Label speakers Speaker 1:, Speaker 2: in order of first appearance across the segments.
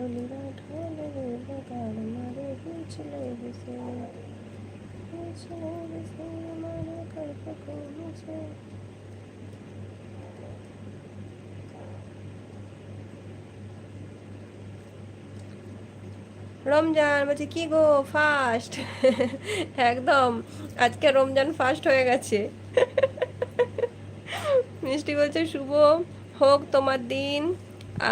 Speaker 1: ঢলিরা ঢলে রে গান মারে পিছলে বিছে পিছলে বিছে মারে কল্প কমেছে। রমজান বলছে কি গো ফাস্ট? একদম, আজকে রমজান ফাস্ট হয়ে গেছে। মিষ্টি বলছে শুভ হোক তোমার দিন,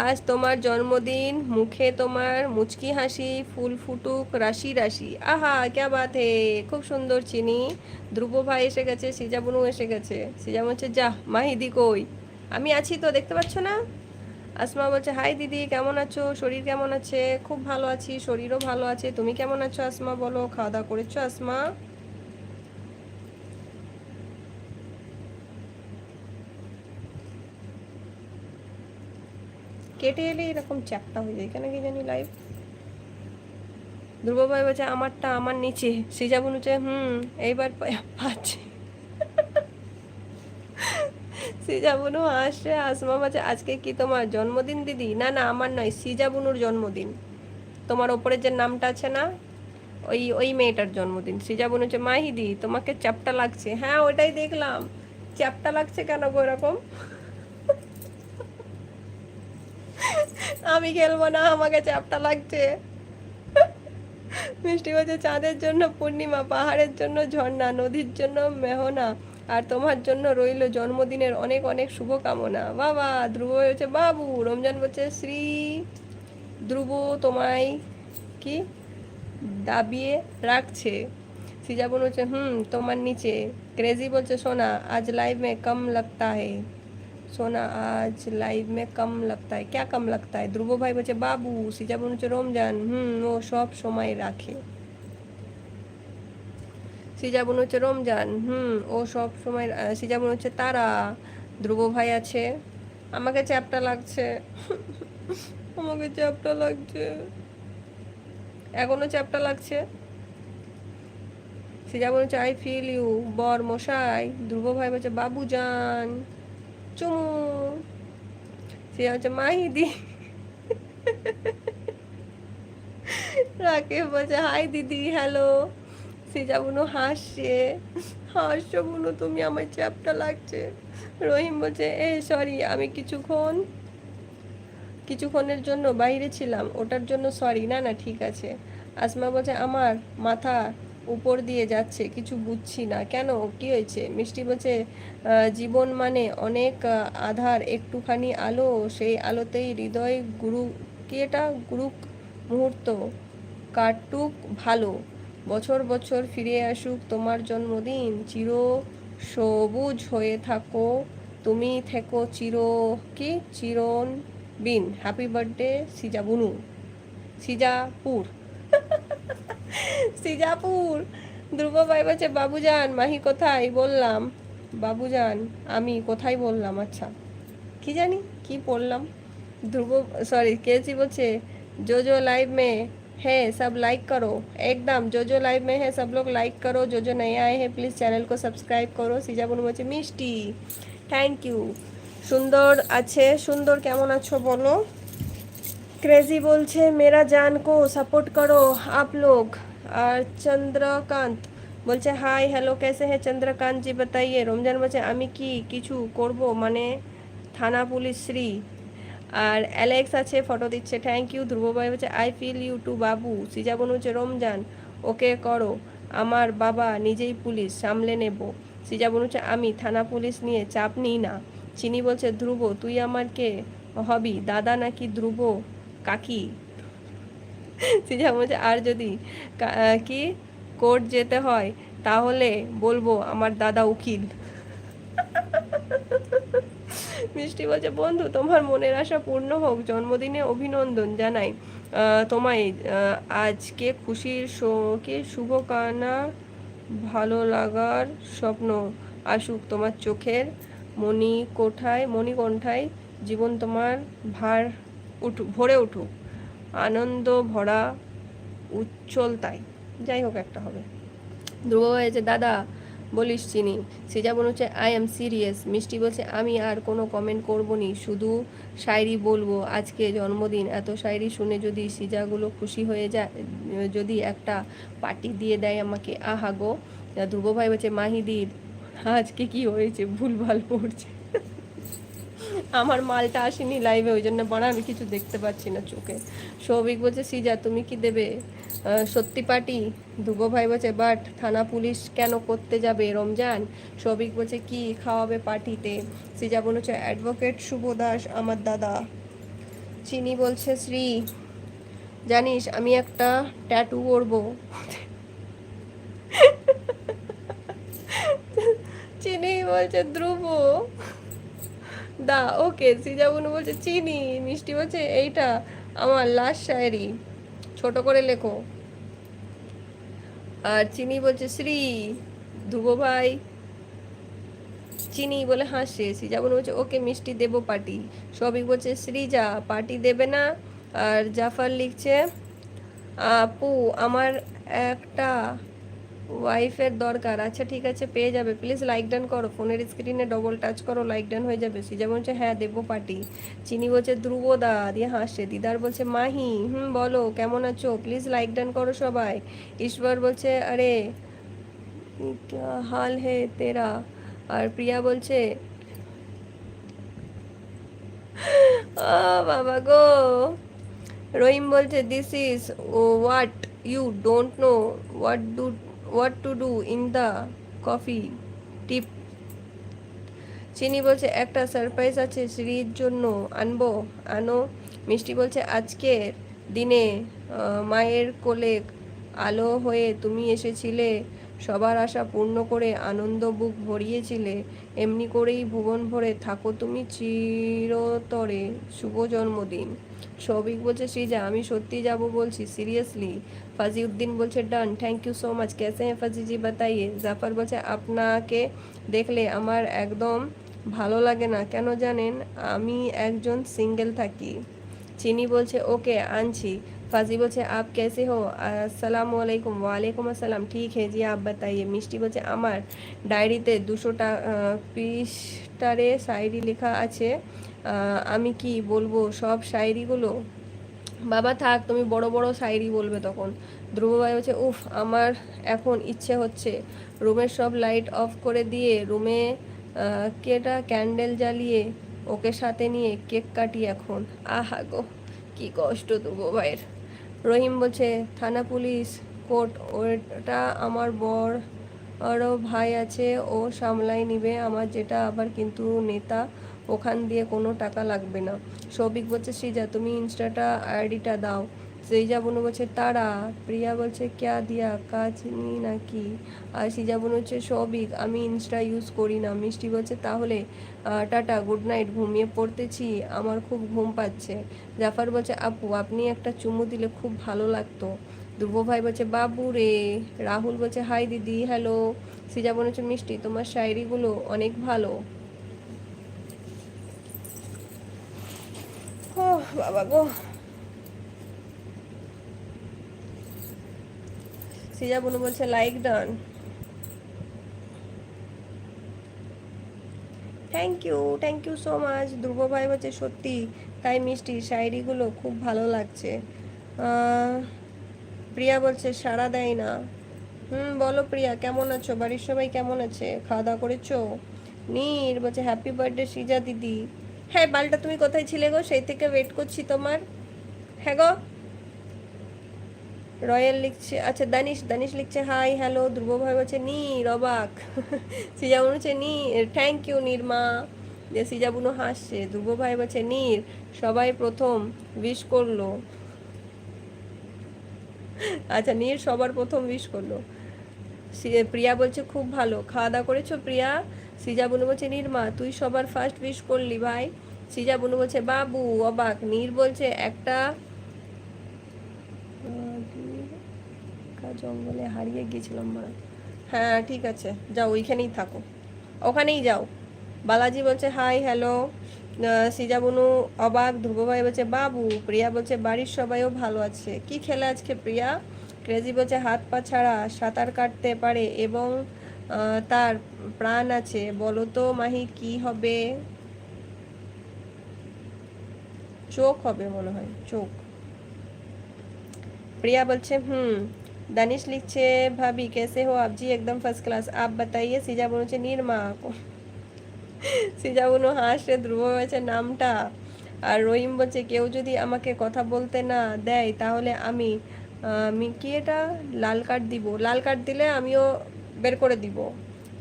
Speaker 1: আজ তোমার জন্মদিন, মুখে তোমার মুচকি হাসি, ফুল ফুটুক রাশি রাশি। আহা ক্যা বাত হে, খুব সুন্দর চিনি। ধ্রুব ভাই এসে গেছে, সিজা বুনু এসে গেছে। সিজা বলছে যা মাহিদি কই? আমি আছি তো, দেখতে পাচ্ছ না? আসমা বলছে হাই দিদি, কেমন আছো? শরীর কেমন আছে? খুব ভালো আছি, শরীরও ভালো আছে। তুমি কেমন আছো আসমা? বলো, খাওয়া দাওয়া করেছো আসমা? কেটে এলে এরকম চ্যাপটা হয়ে যায় কেন কি জানি লাইভ। ধ্রুব ভাই বলছে আমারটা আমার নিচে। সিজা বলছে এইবার পাচ্ছি। সিজা বুনু আসে, আসমা বলছে আজকে কি তোমার জন্মদিন দিদি? না না আমার নয়, সিজা বুনুর জন্মদিন। তোমার ওপরে যে নামটা আছে না, ওই ওই মেয়েটার জন্মদিন। সিজা বুনু হচ্ছে মাহিদি তোমাকে চ্যাপটা লাগছে। হ্যাঁ ওটাই দেখলাম, চ্যাপটা লাগছে কেন গো এরকম? আমি খেলবো না, আমাকে চ্যাপটা লাগছে। মিষ্টি বলছে চাঁদের জন্য পূর্ণিমা, পাহাড়ের জন্য ঝর্ণা, নদীর জন্য মেহনা, আর তোমার জন্য রইল জন্মদিনের অনেক অনেক শুভকামনা। বাবা ধ্রুব হচ্ছে বাবু। রমজান বলছে শ্রী ধ্রুব তোমায় কি দাবিয়ে রাখছে। সিজাবুন হচ্ছে তোমার নিচে। ক্রেজি বলছে সোনা আজ লাইভ মে কম लगता है, सोना आज लाइव में कम लगता है। क्या कम लगता है? ধ্রুব ভাই বলছে বাবু। সিজাবুন হচ্ছে রমজান ও সব সময় রাখে। সিজাবুন হচ্ছে রমজান ও সব সময়। সিজাবুন হচ্ছে তারা। ধ্রুব ভাই আছে আমাকে চ্যাপটা লাগছে। আমাকে চ্যাপটা লাগছে, এখনো চ্যাপটা লাগছে। সিজাবুন হচ্ছে আই ফিল ইউ বর মশাই। ধ্রুব ভাই বলছে বাবু যান চুমু। সিজা হচ্ছে মাহিদি। রাকিব বলছে হাই দিদি হ্যালো। সিজা বুনু হাসছে, হাসছো বুনু তুমি, আমার চ্যাপটা লাগছে। রহিম বলছে সরি আমি কিছুক্ষণের জন্য বাইরে ছিলাম, ওটার জন্য সরি। না না ঠিক আছে। আসমা বলছে আমার মাথা উপর দিয়ে যাচ্ছে, কিছু বুঝছি না। কেন কি হয়েছে? মিষ্টি বলছে জীবন মানে অনেক আধার, একটুখানি আলো, সেই আলোতেই হৃদয় গুরু কি এটা গুরুক মুহূর্ত কাটুক ভালো। বছর বছর ফিরে আসুক তোমার জন্মদিন, চির সবুজ হয়ে থাকো তুমি, থেকো কি চিরন বিন। হ্যাপি বার্থডে সিজা বুনু। সিজাপুর। সিজাপুর। ধ্রুব ভাই বলছে বাবুজান মাহি কোথায়? বললাম বাবুজান আমি কোথায় বললাম? আচ্ছা কি জানি কি পড়লাম। ध्रुव सॉरी केसी बोचे जो जो लाइव में है सब लाइक करो। एकदम जो जो लाइव में है सब लोग लाइक करो, जो जो नए आए हैं प्लीज़ चैनल को सब्सक्राइब करो। সিজা বনু বলছে মিষ্টি থ্যাংক ইউ। সুন্দর আছে, সুন্দর কেমন আছো বলো। क्रेजी बोलছে मेरा जान को सपोर्ट करो आप लोग। और चंद्रकांत बोलছে हाय हेलो कैसे हैं चंद्रकांत जी बताइए। रमजान বলছে আমি কি কিছু করব মানে থানা পুলিশ শ্রী। আর অ্যালেক্স আছে ফটো দিচ্ছে থ্যাংক ইউ। ধ্রুব ভাই বলছে আই ফিল ইউ টু বাবু। সিজা বনু হচ্ছে রমজান ওকে করো, আমার বাবা নিজেই পুলিশ সামলে নেব। সিজা বনু হচ্ছে আমি থানা পুলিশ নিয়ে চাপ নিই না। চিনি বলছে ধ্রুব তুই আমার কে হবি, দাদা নাকি ধ্রুব কাকি? সিজা বলছে আর যদি কি কোর্ট যেতে হয় তাহলে বলবো আমার দাদা উকিল। মিষ্টি বলছে বন্ধু তোমার মনের আশা পূর্ণ হোক, জন্মদিনে অভিনন্দন জানাই তোমায়। আজকে খুশির কি শুভকামনা, ভালো লাগার স্বপ্ন আসুক তোমার চোখের মণিকোঠায়, জীবন তোমার ভরে উঠুক, আনন্দ ভরা উচ্ছল তাই। যাই হোক একটা হবে। ধ্রুব হয়েছে দাদা বলিস চিনি। সিজা বোন হচ্ছে আই এম সিরিয়াস। মিষ্টি বলছে আমি আর কোনো কমেন্ট করবো নি, শুধু শায়রি বলবো, আজকে জন্মদিন, এত শায়রি শুনে যদি সিজাগুলো খুশি হয়ে যায়, যদি একটা পার্টি দিয়ে দেয় আমাকে, আহা গো। ধ্রুব ভাই বলছে মাহিদির আজকে কি হয়েছে, ভুলভাল পড়ছে। আমার মালটা আসেনি লাইভে, ওই জন্য বাড়া আমি কিছু দেখতে পাচ্ছি না চোখে। সৌভিক বলছে সিজা তুমি কি দেবে সত্যি পার্টি? ধ্রুব ভাই বলছে বাট থানা পুলিশ কেন করতে যাবে রমজান? সৌভিক বলছে কি খাওয়াবে পার্টিতে? সিজা বোন হচ্ছে অ্যাডভোকেট শুভ দাস আমার দাদা। চিনি বলছে শ্রী জানিস আমি একটা ট্যাটু করবো। চিনি বলছে ধ্রুব দা ওকে। সিজা বোন বলছে চিনি। মিষ্টি বলছে এইটা আমার লাস্ট শায়রি, ছোট করে লেখো। আর চিনি বলছে শ্রী। ধ্রুব ভাই চিনি বলে হাসে। সিজা বোন বলছে ওকে মিষ্টি দেবো পার্টি। সবিক বলছে শ্রীজা পার্টি দেবে না। আর জাফর লিখছে আপু আমার একটা ওয়াইফের দরকার। আচ্ছা ঠিক আছে পেয়ে যাবে, প্লিজ লাইক ডান করো, ফোনের স্ক্রিনে ডবল টাচ করো, লাইক ডান হয়ে যাবে। সিজা বলছে হ্যাঁ দেবো পার্টি। চিনি বলছে ধ্রুবদা দিয়ে হাসছে। দিদার বলছে মাহি বলো কেমন আছো, প্লিজ লাইক ডান করো সবাই। ঈশ্বর বলছে আরে क्या हाल है तेरा। আর প্রিয়া বলছে বাবা গো। রহিম বলছে this is what you don't know what to do in the coffee tip. Chini বলছে একটা সারপ্রাইজ আছে শ্রীর জন্য, আনবো? আনো। মিষ্টি বলছে আজকের দিনে মায়ের কোলে আলো হয়ে তুমি এসেছিলে, সবার আশা পূর্ণ করে আনন্দ বুক ভরিয়েছিলে, এমনি করেই ভুবন ভরে থাকো তুমি চিরতরে, শুভ জন্মদিন। সৌভিক বলছে শ্রীজা আমি সত্যি যাব বলছি সিরিয়াসলি। ফাজিউদ্দিন বলছে ডান, থ্যাংক ইউ সো মাচ, कैसे हैं ফাজি জি বাতাইয়ে। জাফর বলছে আপনাকে দেখলে আমার একদম ভালো লাগে না, কেন জানেন আমি একজন সিঙ্গেল থাকি। চিনি বলছে ওকে আনছি। ফাজি বলছে আপ कैसे हो, আসসালামু আলাইকুম। ওয়ালাইকুম আসসালাম, ঠিক है जी आप बताइए। মিষ্টি বলছে আমার ডায়েরিতে 200টা পৃষ্ঠারে শায়রি লেখা আছে, আমি কি বলবো সব শায়রিগুলো? বাবা থাক, তুমি বড় বড় শায়রি বলবে তখন। ধ্রুব ভাই বলছে উফ আমার এখন ইচ্ছে হচ্ছে রুমের সব লাইট অফ করে দিয়ে রুমে কেটা ক্যান্ডেল জ্বালিয়ে ওকে সাথে নিয়ে কেক কাটি এখন, আহা গো কি কষ্ট ধ্রুব ভাইয়ের। রহিম বলছে থানা পুলিশ কোর্ট ওটা আমার বর আরও ভাই আছে, ও সামলাই নিবে আমার যেটা, আবার কিন্তু নেতা ওখান দিয়ে কোনো টাকা লাগবে না। সৌভিক বলছে সৃজা তুমি ইনস্টাটা আইডিটা দাও। সৃজা বনু বলছে তারা। প্রিয়া বলছে ক্যা দিয়া কাজ নি নাকি। আর সৃজা বনু হচ্ছে সৌভিক আমি ইনস্টা ইউজ করি না। মিষ্টি বলছে তাহলে টাটা গুড নাইট, ঘুমিয়ে পড়তেছি আমার খুব ঘুম পাচ্ছে। জাফর বলছে আপু আপনি একটা চুমু দিলে খুব ভালো লাগতো। ধ্রুব ভাই বলছে বাবু রে। রাহুল বলছে হাই দিদি হ্যালো। সৃজা বনু হচ্ছে মিষ্টি তোমার শায়রিগুলো অনেক ভালো। ও বাবা গো। সিজা বনু বলছে like done, thank you so much. Dhruv ভাই বলছে সত্যি তাই মিষ্টি শায়রিগুলো খুব ভালো লাগছে। প্রিয়া বলছে সাড়া দেয় না। বলো প্রিয়া কেমন আছো, বাড়ির সবাই কেমন আছে, খাওয়া দাওয়া করেছো? নীর বলছে হ্যাপি বার্থডে সৃজা দিদি। হ্যাঁ বালটা তুমি কোথায় ছিলে গো, সেই থেকে ওয়েট করছি তোমার। হ্যাঁ গো। রয়্যাল লিখছে আচ্ছা দানিশ লিখছে হাই হ্যালো। ধ্রুব ভাই বলছে নীর অবাক। সিজা বুনু হচ্ছে নীর থ্যাংক ইউ নির্মা। যে সিজা বুনু হাসছে। ধ্রুব ভাই বলছে নীর সবাই প্রথম উইশ করলো। আচ্ছা নীর সবার প্রথম উইশ করলো। প্রিয়া বলছে খুব ভালো, খাওয়া দাওয়া করেছো প্রিয়া? সিজা বুনু বলছে নির্মা তুই সবার ফার্স্ট উইশ করলি ভাই। সিজা বুনু বলছে বাবু অবাক। নীর বলছে একটা জঙ্গলে হারিয়ে গিয়েছিলাম মারা। হ্যাঁ ঠিক আছে যাও ওইখানেই থাকো, ওখানেই যাও। বালাজি বলছে হাই হ্যালো। সিজা বনু অবাক। ধ্রুব ভাই বলছে বাবু। প্রিয়া বলছে বাড়ির সবাইও ভালো আছে। কি খেলে আজকে প্রিয়া? ক্রেজি বলছে হাত পা ছাড়া সাঁতার কাটতে পারে এবং তার প্রাণ আছে, বলো তো মাহি কি হবে? চোখ হবে মনে হয়, চোখ। प्रिया बोलছে दानिश लिखছে भाभी कैसे हो आप जी एकदम फर्स्ट क्लास आप बताइए সিজা বলছে নির্মা সিজা বনু হাসে ধ্রুব বলছে নামটা। আর রহিম বলছে কেউ যদি আমাকে কথা বলতে না দেয় তাহলে আমি কি এটা লাল কার্ড দিব, লাল কার্ড দিলে আমিও বের করে দিব।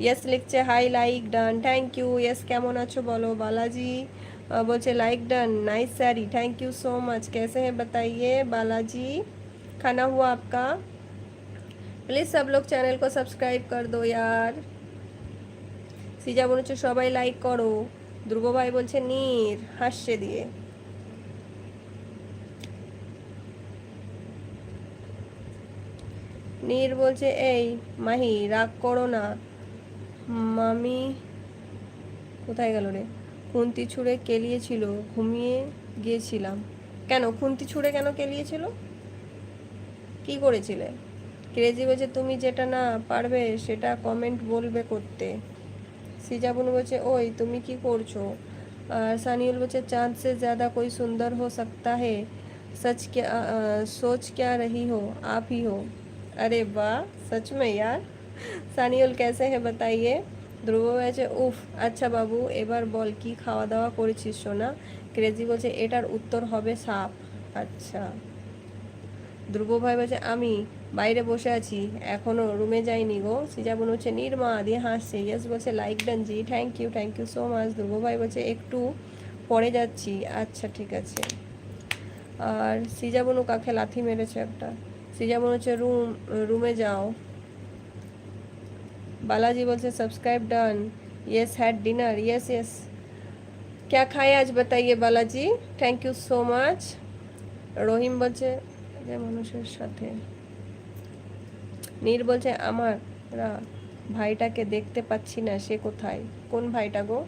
Speaker 1: ইয়েস লিখছে hi like done thank you. Yes কেমন আছো বলো। बालाजी बोलছে like done nice sari thank you so much कैसे है बताइए बालाजी खाना हुआ आपका। प्लीज़ सब लोग चैनल को सब्सक्राइब कर दो यार। সিজা বলছে সবাই লাইক করো। ধ্রুব ভাই বলছে নীর হাসছে দিয়ে। নীর বলছে এই মাহি রাগ করো না, মামি কোথায় গেল রে, খুন্তি ছুঁড়ে কেলিয়েছিল, ঘুমিয়ে গিয়েছিলাম। কেন খুন্তি ছুঁড়ে কেন কেলিয়েছিল, কি করেছিলে? ক্রেজি বলছে তুমি যেটা না পারবে সেটা কমেন্ট বলবে করতে। সিজা বুনু বলছে ওই তুমি কি করছো? আর সানিউল বলছে चांद से ज़्यादा कोई सुंदर हो सकता है, सच क्या सोच क्या रही हो, आप ही हो। अरे वाह सच में यार। সানিউল कैसे है बताइए। ধ্রুব বলছে উফ আচ্ছা বাবু এবার বল কি খাওয়া দাওয়া করেছিস সোনা। ক্রেজি বলছে এটার উত্তর হবে সাপ। আচ্ছা। ধ্রুব ভাই বলছে আমি বাইরে বসে আছি এখনো রুমে যাইনি গো। সিজা বোন হচ্ছে নির্মা দিয়ে হাসছে। ইয়েস বলছে লাইক ডান জি thank you so much. Dhruv ভাই বলছে একটু পরে যাচ্ছি। আচ্ছা ঠিক আছে। আর সিজা বোনু কাকে লাথি মেরেছে একটা। সিজা বোন হচ্ছে রুমে যাও। बालाजी बोलते subscribe done yes had dinner yes yes क्या खाए आज बताइए Balaji thank you so much. Rahim বলছে যে মানুষের সাথে। নীর বলছে আমরা ভাইটাকে দেখতে পাচ্ছি না, সে কোথায়? কোন ভাইটা গো?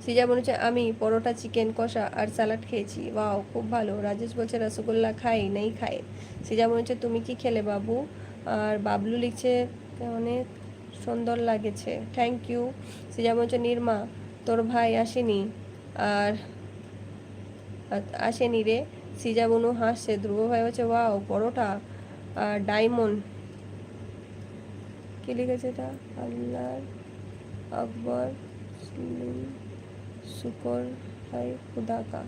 Speaker 1: সিজা বলছে আমি পরোটা চিকেন কষা আর স্যালাড খেয়েছি। ওয়াও খুব ভালো। রাজেশ বলছে রসগোল্লা খাই নেই খায়। সিজা বলছে তুমি কি খেলে বাবু? আর বাবলু লিখছে অনেক সুন্দর লাগেছে থ্যাংক ইউ। সিজা বলছে নির্মা তোর ভাই আসেনি আর আসেনি রে। সিজা বনু হাসছে। ধ্রুব ভাই বলছে ওয়াও পরোটা আর ডায়মন্ড কি লিখেছে এটা আল্লাহ আকবর শুকর ভাই খুদা কা।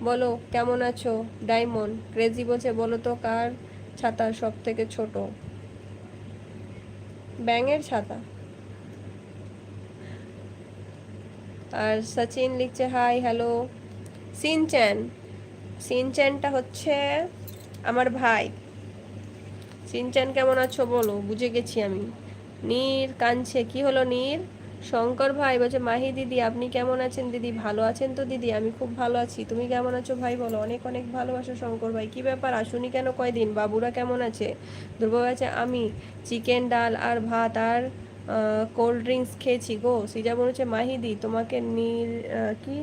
Speaker 1: বলো কেমন আছো ডায়মন্ড। ক্রেজি বলছে বলো তো কার ছাতা সব থেকে ছোট? ব্যাঙের ছাতা। আর সচিন লিখছে হাই হ্যালো। সিনচ্যান, সিনচ্যানটা হচ্ছে আমার ভাই। সিনচ্যান কেমন আছো বলো, বুঝে গেছি আমি। নীর কাঁদছে, কি হলো নীর? শঙ্কর ভাই বলছে মাহি দিদি আপনি কেমন আছেন দিদি? ভালো আছেন তো দিদি? আমি খুব ভালো আছি, তুমি কেমন আছো ভাই বলো? অনেক অনেক ভালোবাসা শঙ্কর ভাই। কি ব্যাপার আসুনি কেন কয়দিন? বাবুরা কেমন আছে? ধ্রুব আছে আমি চিকেন ডাল আর ভাত আর কোল্ড ড্রিঙ্কস খেয়েছি গো। সিজা বলেছে মাহিদি তোমাকে কি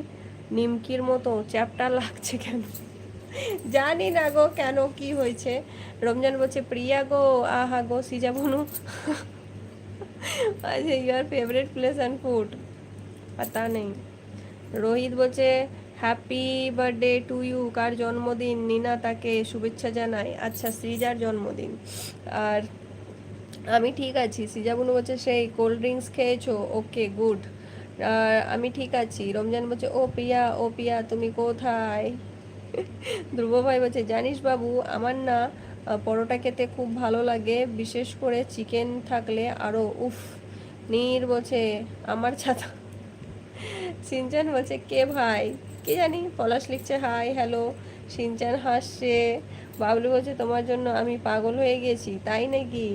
Speaker 1: নিমকির মতো চ্যাপটা লাগছে কেন? জানি না গো কেন কি হয়েছে। রমজান বলছে প্রিয়া গো আহা গো সিজা বনু আচ্ছা your favourite place and food পাতা নেই। রোহিত বলছে হ্যাপি বার্থডে টু ইউ। কার জন্মদিন? নিনা তাকে শুভেচ্ছা জানায়। আচ্ছা সৃজার জন্মদিন। আর আমি ঠিক আছি। সিজা বুনু বলছে সেই কোল্ড ড্রিঙ্কস খেয়েছো ওকে গুড। আমি ঠিক আছি। রমজান বলছে ও পিয়া তুমি কোথায়? ধ্রুব ভাই বলছে জানিস বাবু আমার না পরোটা খেতে খুব ভালো লাগে, বিশেষ করে চিকেন থাকলে আরও উফ। নীর বলছে আমার ছাতা। সিনচান বলছে কে ভাই? কি জানি। পলাশ লিখছে হাই হ্যালো। সিনচান হাসছে। বাবলু বলছে তোমার জন্য আমি পাগল হয়ে গেছি তাই নাকি?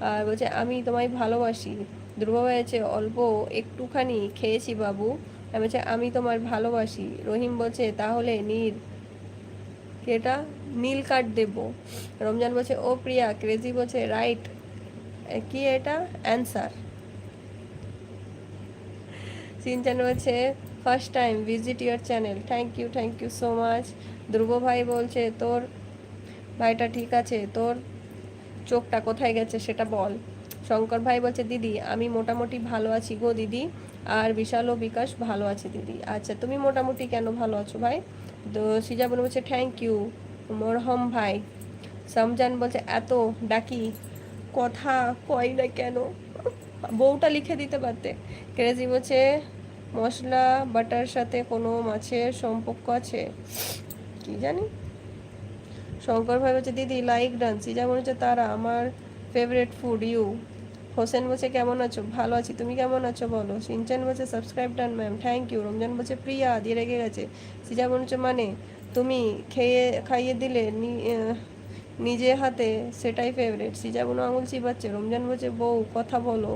Speaker 1: আর বলছে আমি তোমায় ভালোবাসি। ধ্রুব বলছে অল্প একটুখানি খেয়েছি বাবু। আমি বলছে আমি তোমার ভালোবাসি। রহিম বলছে তাহলে নীর কেটা নীল কার্ড দেব। রমজান বলছে ও প্রিয়া। ক্রেজি বলছে রাইট কি এটা অ্যান্সার। সিনচান বলছে first time visit your channel thank you so much. Dhruv ভাই বলছে তোর ভাইটা ঠিক আছে, তোর চোখটা কোথায় গেছে সেটা বল। শঙ্কর ভাই বলছে দিদি আমি মোটামুটি ভালো আছি গো দিদি, আর বিশাল ও বিকাশ ভালো আছে দিদি। আচ্ছা তুমি মোটামুটি কেন ভালো আছো ভাই? তো সিজাবন বলছে থ্যাংক ইউ মরহম ভাই। সমজান বলছে এত ডাকি কথা কয় না কেন, বউটা লিখে দিতে পারতে। ক্রেজি বলছে মশলা বাটার সাথে কোনো মাছের সম্পর্ক আছে কি জানি। শঙ্কর ভাই বলছে দিদি লাইক ডান। সিজাবন হচ্ছে তারা আমার ফেভারিট ফুড ইউ। হোসেন বলছে কেমন আছো? ভালো আছি, তুমি কেমন আছো বলো। সিনচান বলছে subscribe done ma'am, thank you. Ramzan বলছে প্রিয়া দিয়ে রেগে গেছে। সিজাবন হচ্ছে মানে তুমি খাইয়ে দিলে নিজে হাতে সেটাই ফেভারিট। সিজাবন আঙুল চিবাচ্ছে। রমজান বলছে বউ কথা বলো।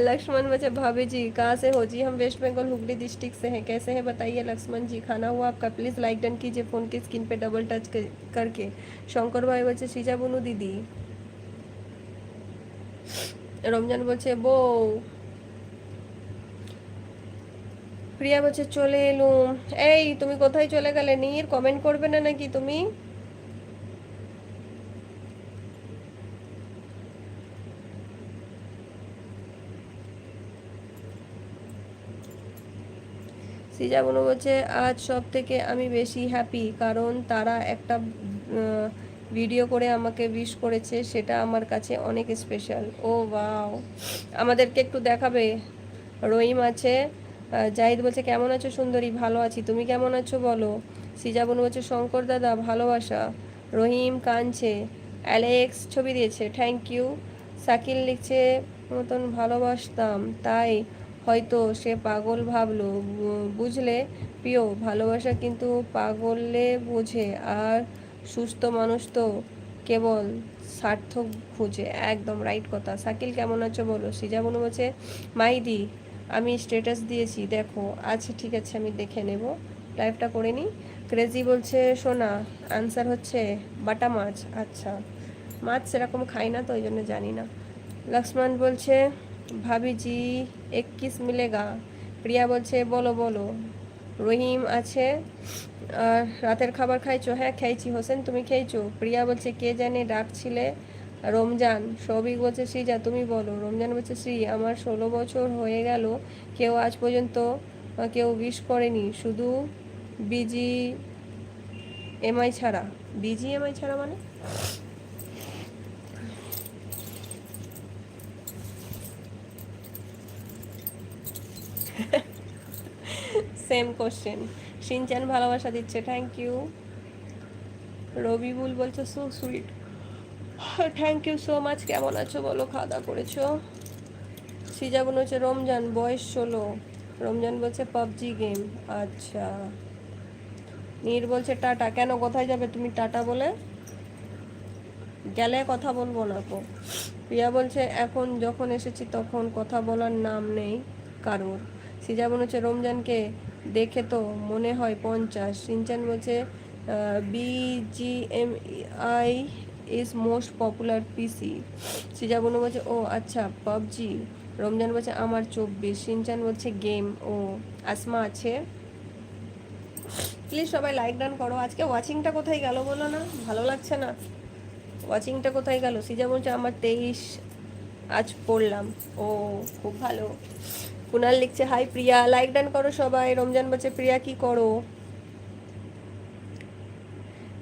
Speaker 1: लक्ष्मण बचे भाभी जी कहाँ से हो? जी हम वेस्ट बंगाल हुगली डिस्ट्रिक्ट से हैं। कैसे हैं बताइए लक्ष्मण जी? खाना हुआ आपका? प्लीज़ लाइक डन कीजिए फ़ोन की स्क्रीन पे डबल टच करके। शंकर भाई बचे सीजा बुनू दीदी। রমজান বলছে বউ। প্রিয়া বলছে চলে এলুম। এই তুমি কোথায় চলে গেলে? নীর কমেন্ট করবে না নাকি তুমি? সিজা বনু বলছে আজ সব থেকে আমি বেশি হ্যাপি, কারণ তারা একটা ভিডিও করে আমাকে উইশ করেছে, সেটা আমার কাছে অনেক স্পেশাল। ও ওয়াও, আমাদেরকে একটু দেখাবে? রহিম আছে। জাহিদ বলছে কেমন আছো সুন্দরী? ভালো আছি, তুমি কেমন আছো বলো। সিজা বনু বলছে শঙ্কর দাদা ভালোবাসা। রহিম কাঁদছে। অ্যালেক্স ছবি দিয়েছে থ্যাংক ইউ। শাকিল লিখছে মতন ভালোবাসতাম তাই হয়তো সে পাগল ভাবলো। বুঝলে প্রিয়, ভালোবাসা কিন্তু পাগলে বোঝে, আর সুস্থ মানুষ তো কেবল সার্থক খুঁজে। একদম রাইট কথা। শাকিল কেমন আছো বলো। সিজা বনু বলছে মাইদি আমি স্ট্যাটাস দিয়েছি দেখো। আচ্ছা ঠিক আছে আমি দেখে নেব, লাইভটা করে নিই। ক্রেজি বলছে সোনা আনসার হচ্ছে বাটা মাছ। আচ্ছা মাছ সেরকম খাই না তো ওই জন্য জানি না। লক্ষ্মণ বলছে ভাবি জি 21 মিলেগা। প্রিয়া বলছে বলো বলো। রহিম আছে। আর রাতের খাবার খাইছো? হ্যাঁ খেয়েছি। হোসেন তুমি খেয়েছো? প্রিয়া বলছে কে জানে ডাকছিলে। রমজান সবই বলছে শ্রীজা তুমি বলো। রমজান বলছে শ্রী আমার 16 বছর হয়ে গেল, কেউ আজ পর্যন্ত কেউ উইশ করেনি, শুধু বিজি এমআই ছাড়া। বিজি এমআই ছাড়া মানে? Same question. সিনচান ভালোবাসা দিচ্ছে থ্যাংক ইউ। রবিবুল বলছে so sweet, thank you so much. কেমন আছো বলো, খাওয়া দাওয়া করেছো? সিজাবন হচ্ছে রমজান বয়স 16। রমজান বলছে পাবজি গেম। আচ্ছা। নীর বলছে টাটা। কেন কোথায় যাবে তুমি টাটা বলে? গেলে কথা বলবো না তো। প্রিয়া বলছে এখন যখন এসেছি তখন কথা বলার নাম নেই কারোর। সিজাবন হচ্ছে রমজানকে দেখে তো মনে হয় 50। সিনচান বলছে বিজিএমআই ইজ মোস্ট পপুলার পিসি। সিজাবনু বলছে ও আচ্ছা পাবজি। রমজান বলছে আমার 24। সিনচান বলছে গেম। ও আসমা আছে। প্লিজ সবাই লাইক ডান করো। আজকে ওয়াচিংটা কোথায় গেল বলো না, ভালো লাগছে না। ওয়াচিংটা কোথায় গেল? সিজা বলছে আমার 23 আজ পড়লাম। ও খুব ভালো। কুনাল লিখছে হাই প্রিয়া, লাইক ডান করো সবাই। রমজান বলছে প্রিয়া কি করো?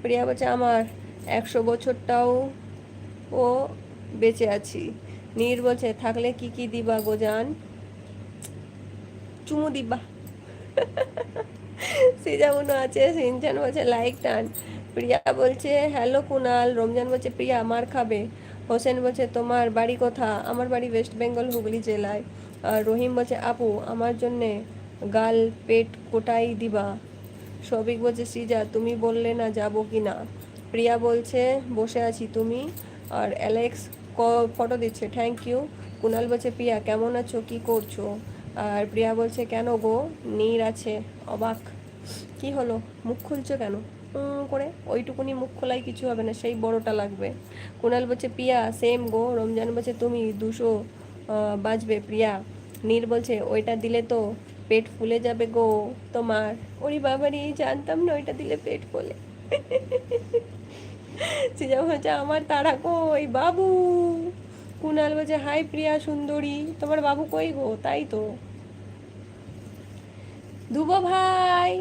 Speaker 1: প্রিয়া বলছে আমার 100 বছরটাও ও বেঁচে আছি। নীর বলছে থাকলে কি কি দিবা গো জান? চুমু দিবা। সিজামুনো আছে। সিনচান বলছে লাইক টান। প্রিয়া বলছে হ্যালো কুনাল। রমজান বলছে প্রিয়া মার খাবে। হোসেন বলছে তোমার বাড়ি কোথা? আমার বাড়ি ওয়েস্ট বেঙ্গল হুগলি জেলায়। আর রহিম বলছে আপু আমার জন্যে গাল পেট কোটাই দিবা। সবিক বলছে সিজা তুমি বললে না যাবো কি না। প্রিয়া বলছে বসে আছি তুমি। আর অ্যালেক্স ফটো দিচ্ছে থ্যাংক ইউ। কুনাল বলছে প্রিয়া কেমন আছো, কি করছো? আর প্রিয়া বলছে কেন গো? নীর আছে অবাক। কি হলো, মুখ খুলছো কেন করে? ওইটুকুনি মুখ খোলাই কিছু হবে না, সেই বড়টা লাগবে। কুনাল বলছে প্রিয়া সেম গো। রমজান বলছে তুমি 200 বাজবে প্রিয়া। নীর বলছে ওইটা দিলে তো পেট ফুলে যাবে গো তোমার। ওরে বাবারে জানতাম না ওইটা দিলে পেট ফোলে। সৃজা বলছে আমার তারা কই বাবু। কুনাল বলছে হাই প্রিয়া সুন্দরী, তোমার বাবু কই গো? তাই তো। ধ্রুব ভাই,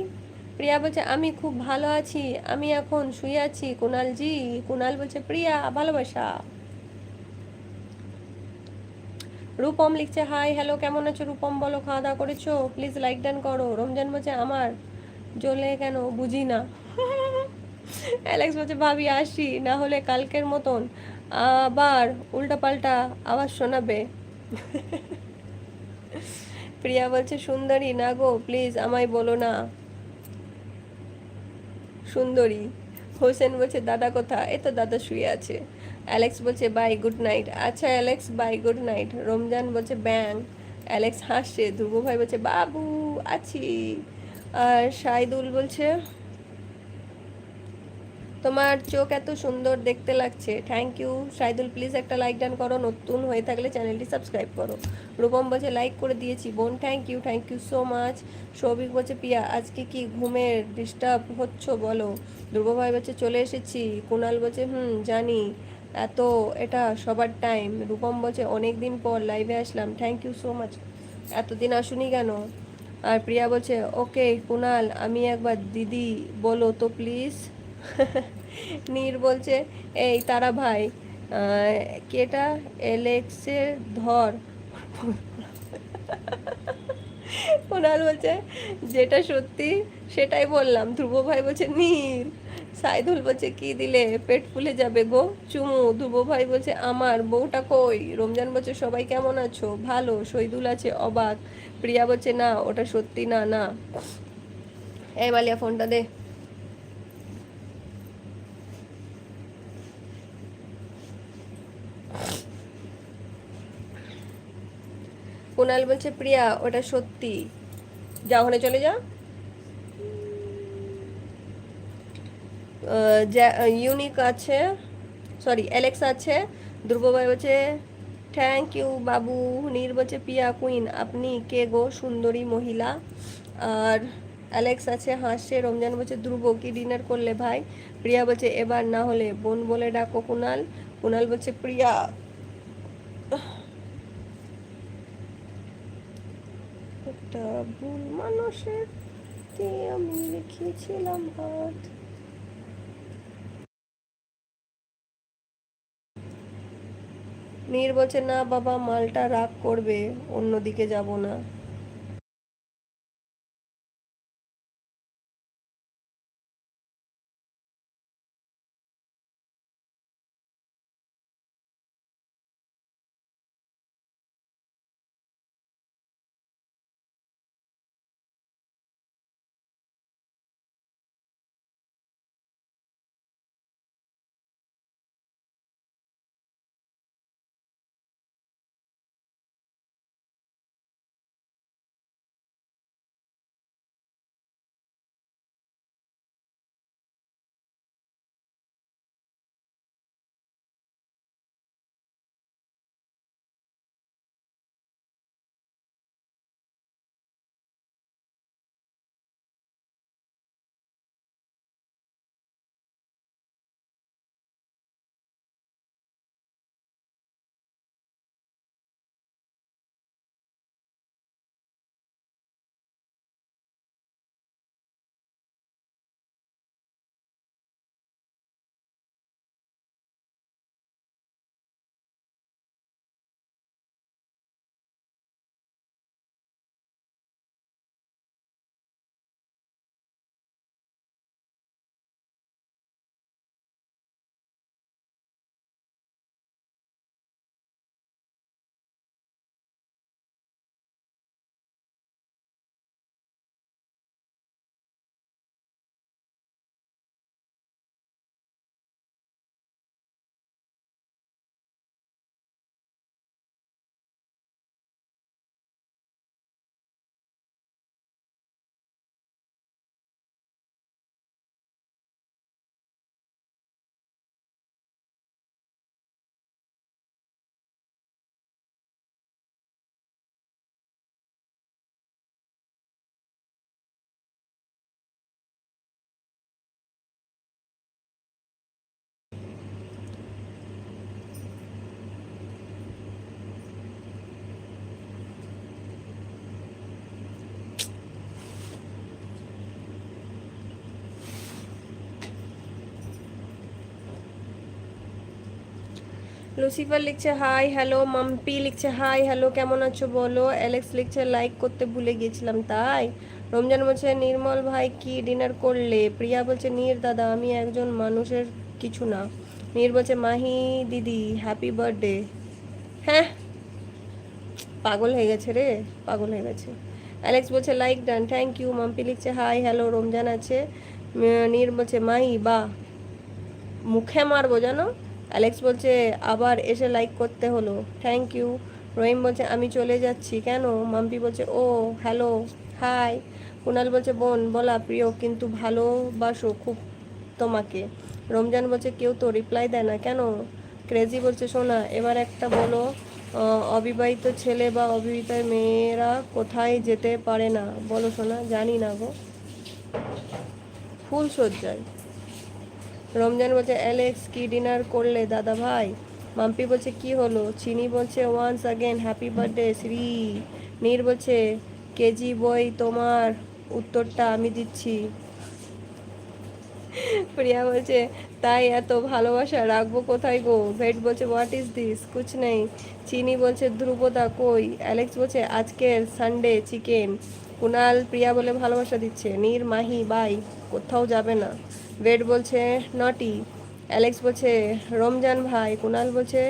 Speaker 1: প্রিয়া বলছে আমি খুব ভালো আছি, আমি এখন শুয়ে আছি কুনালজি। কুনাল বলছে প্রিয়া ভালোবাসা। রূপম লিখছে হাই হ্যালো কেমন আছো রূপম, বলো খাওয়া দাওয়া করেছো, প্লিজ লাইক ডান করো। রমজান বলছে আমার জ্বলে কেন বুঝি না। অ্যালেক্স বলছে ভাবি আসি, না হলে কালকের মতন আবার উল্টাপাল্টা আওয়াজ শোনাবে। প্রিয়া বলছে সুন্দরী না গো প্লিজ আমায় বলো না সুন্দরী। হোসেন বলছে দাদা কোথা? এ তো দাদা শুয়ে আছে। অ্যালেক্স বলছে বাই গুড নাইট। আচ্ছা Alex by good night. Ramzan বলছে ব্যাং। অ্যালেক্স হাসছে। ধ্রুব ভাই বলছে বাবু আছি। আর সাইদুল বলছে তোমার চোখ এত সুন্দর দেখতে লাগছে। থ্যাংক ইউ সাইদুল, প্লিজ একটা লাইক ডান করো, নতুন হয়ে থাকলে চ্যানেলটি সাবস্ক্রাইব করো। রূপম বলছে লাইক করে দিয়েছি বোন, thank you so much. Souvik বলছে পিয়া আজকে কি ঘুমের ডিস্টার্ব হচ্ছ বলো। ধ্রুব ভাই বলছে চলে এসেছি। কুনাল বলছে জানি, এত এটা সবার টাইম। রূপম বলছে অনেক দিন পর লাইভে আসলাম, থ্যাংক ইউ সো মাচ। এতদিন আসুনি কেন? আর প্রিয়া বলছে ওকে কুনাল আমি একবার দিদি বলো তো প্লিজ। নীর বলছে এই তারা ভাই কেটা এলেক্সের ধর। কুনাল বলছে যেটা সত্যি সেটাই বললাম। ধ্রুব ভাই বলছে নীর। সাইদুল বলছে কি দিলে পেট ফুলে যাবে গো চুমু। ধ্রুব ভাই বলছে আমার বউটা কই। রমজান বলছে সবাই কেমন আছো? ভালো। শহীদুল আছে অবাক। প্রিয়া বলছে না ওটা সত্যি না না। এই মালিয়া ফোনটা দে। কুনাল বলছে প্রিয়া ওটা সত্যি, যা ওখানে চলে যা। ইউনিক আছে, সরি অ্যালেক্স আছে। ধ্রুব ভাই বলছে থ্যাংক ইউ বাবু। নীর বলছে পিয়া কুইন আপনি কে গো সুন্দরী মহিলা। আর অ্যালেক্স আছে হাসছে। রমজান বলছে ধ্রুব কি ডিনার করলে ভাই? প্রিয়া বলছে এবার না হলে বোন বলে ডাকো কুনাল। কুনাল বলছে প্রিয়া একটা ভুল মানুষের দিয়ে আমি লিখেছিলাম হাত। নীর বলছে না বাবা মালটা রাগ করবে, অন্যদিকে যাব না। লুসিফার লিখছে হাই হ্যালো, মাম্পি লিখছে হাই হ্যালো কেমন আছো বলো, অ্যালেক্স লিখছে লাইক করতে ভুলে গিয়েছিলাম তাই। রমজান বলছে নির্মল ভাই কি ডিনার করলে, প্রিয়া বলছে নীর দাদা আমি একজন মানুষের কিছু না, নীর বলছে মাহি দিদি হ্যাপি বার্থডে। হ্যাঁ পাগল হয়ে গেছে রে, পাগল হয়ে গেছে। অ্যালেক্স বলছে like done thank you, Mampi লিখছে হাই হ্যালো, রমজান আছে, নীর বলছে মাহি বা মুখে মারবো জানো। অ্যালেক্স বলছে আবার এসে লাইক করতে হলো, থ্যাংক ইউ। রহিম বলছে আমি চলে যাচ্ছি কেন, মাম্পি বলছে ও হ্যালো হাই। কুনাল বলছে বোন বলা প্রিয় কিন্তু ভালোবাসো খুব তোমাকে। রমজান বলছে কেউ তো রিপ্লাই দেয় না কেন। ক্রেজি বলছে শোনা এবার একটা বলো, অবিবাহিত ছেলে বা অবিবাহিত মেয়েরা কোথায় যেতে পারে না বলো শোনা, জানি না গো, ফুল সজ্জায়। রমজান বলছে অ্যালেক্স কি ডিনার করলে দাদা ভাই। মাম্পি বলছে কি হলো, চিনি বলছে once again happy birthday Shri. Neer বলছে কেজি বই তোমার উত্তরটা আমি দিচ্ছি। প্রিয়া বলছে তাই এত ভালোবাসা রাখবো কোথায় গো। ভেট বলছে হোয়াট ইজ দিস কুছ নেই। চিনি বলছে ধ্রুবদা কই। অ্যালেক্স বলছে আজকের সানডে চিকেন। কুনাল প্রিয়া বলে ভালোবাসা দিচ্ছে। নীর মাহি বাই কোথাও যাবে না। ভেট বলছে নটি। অ্যালেক্স বলছে রমজান ভাই। কুনাল বলছে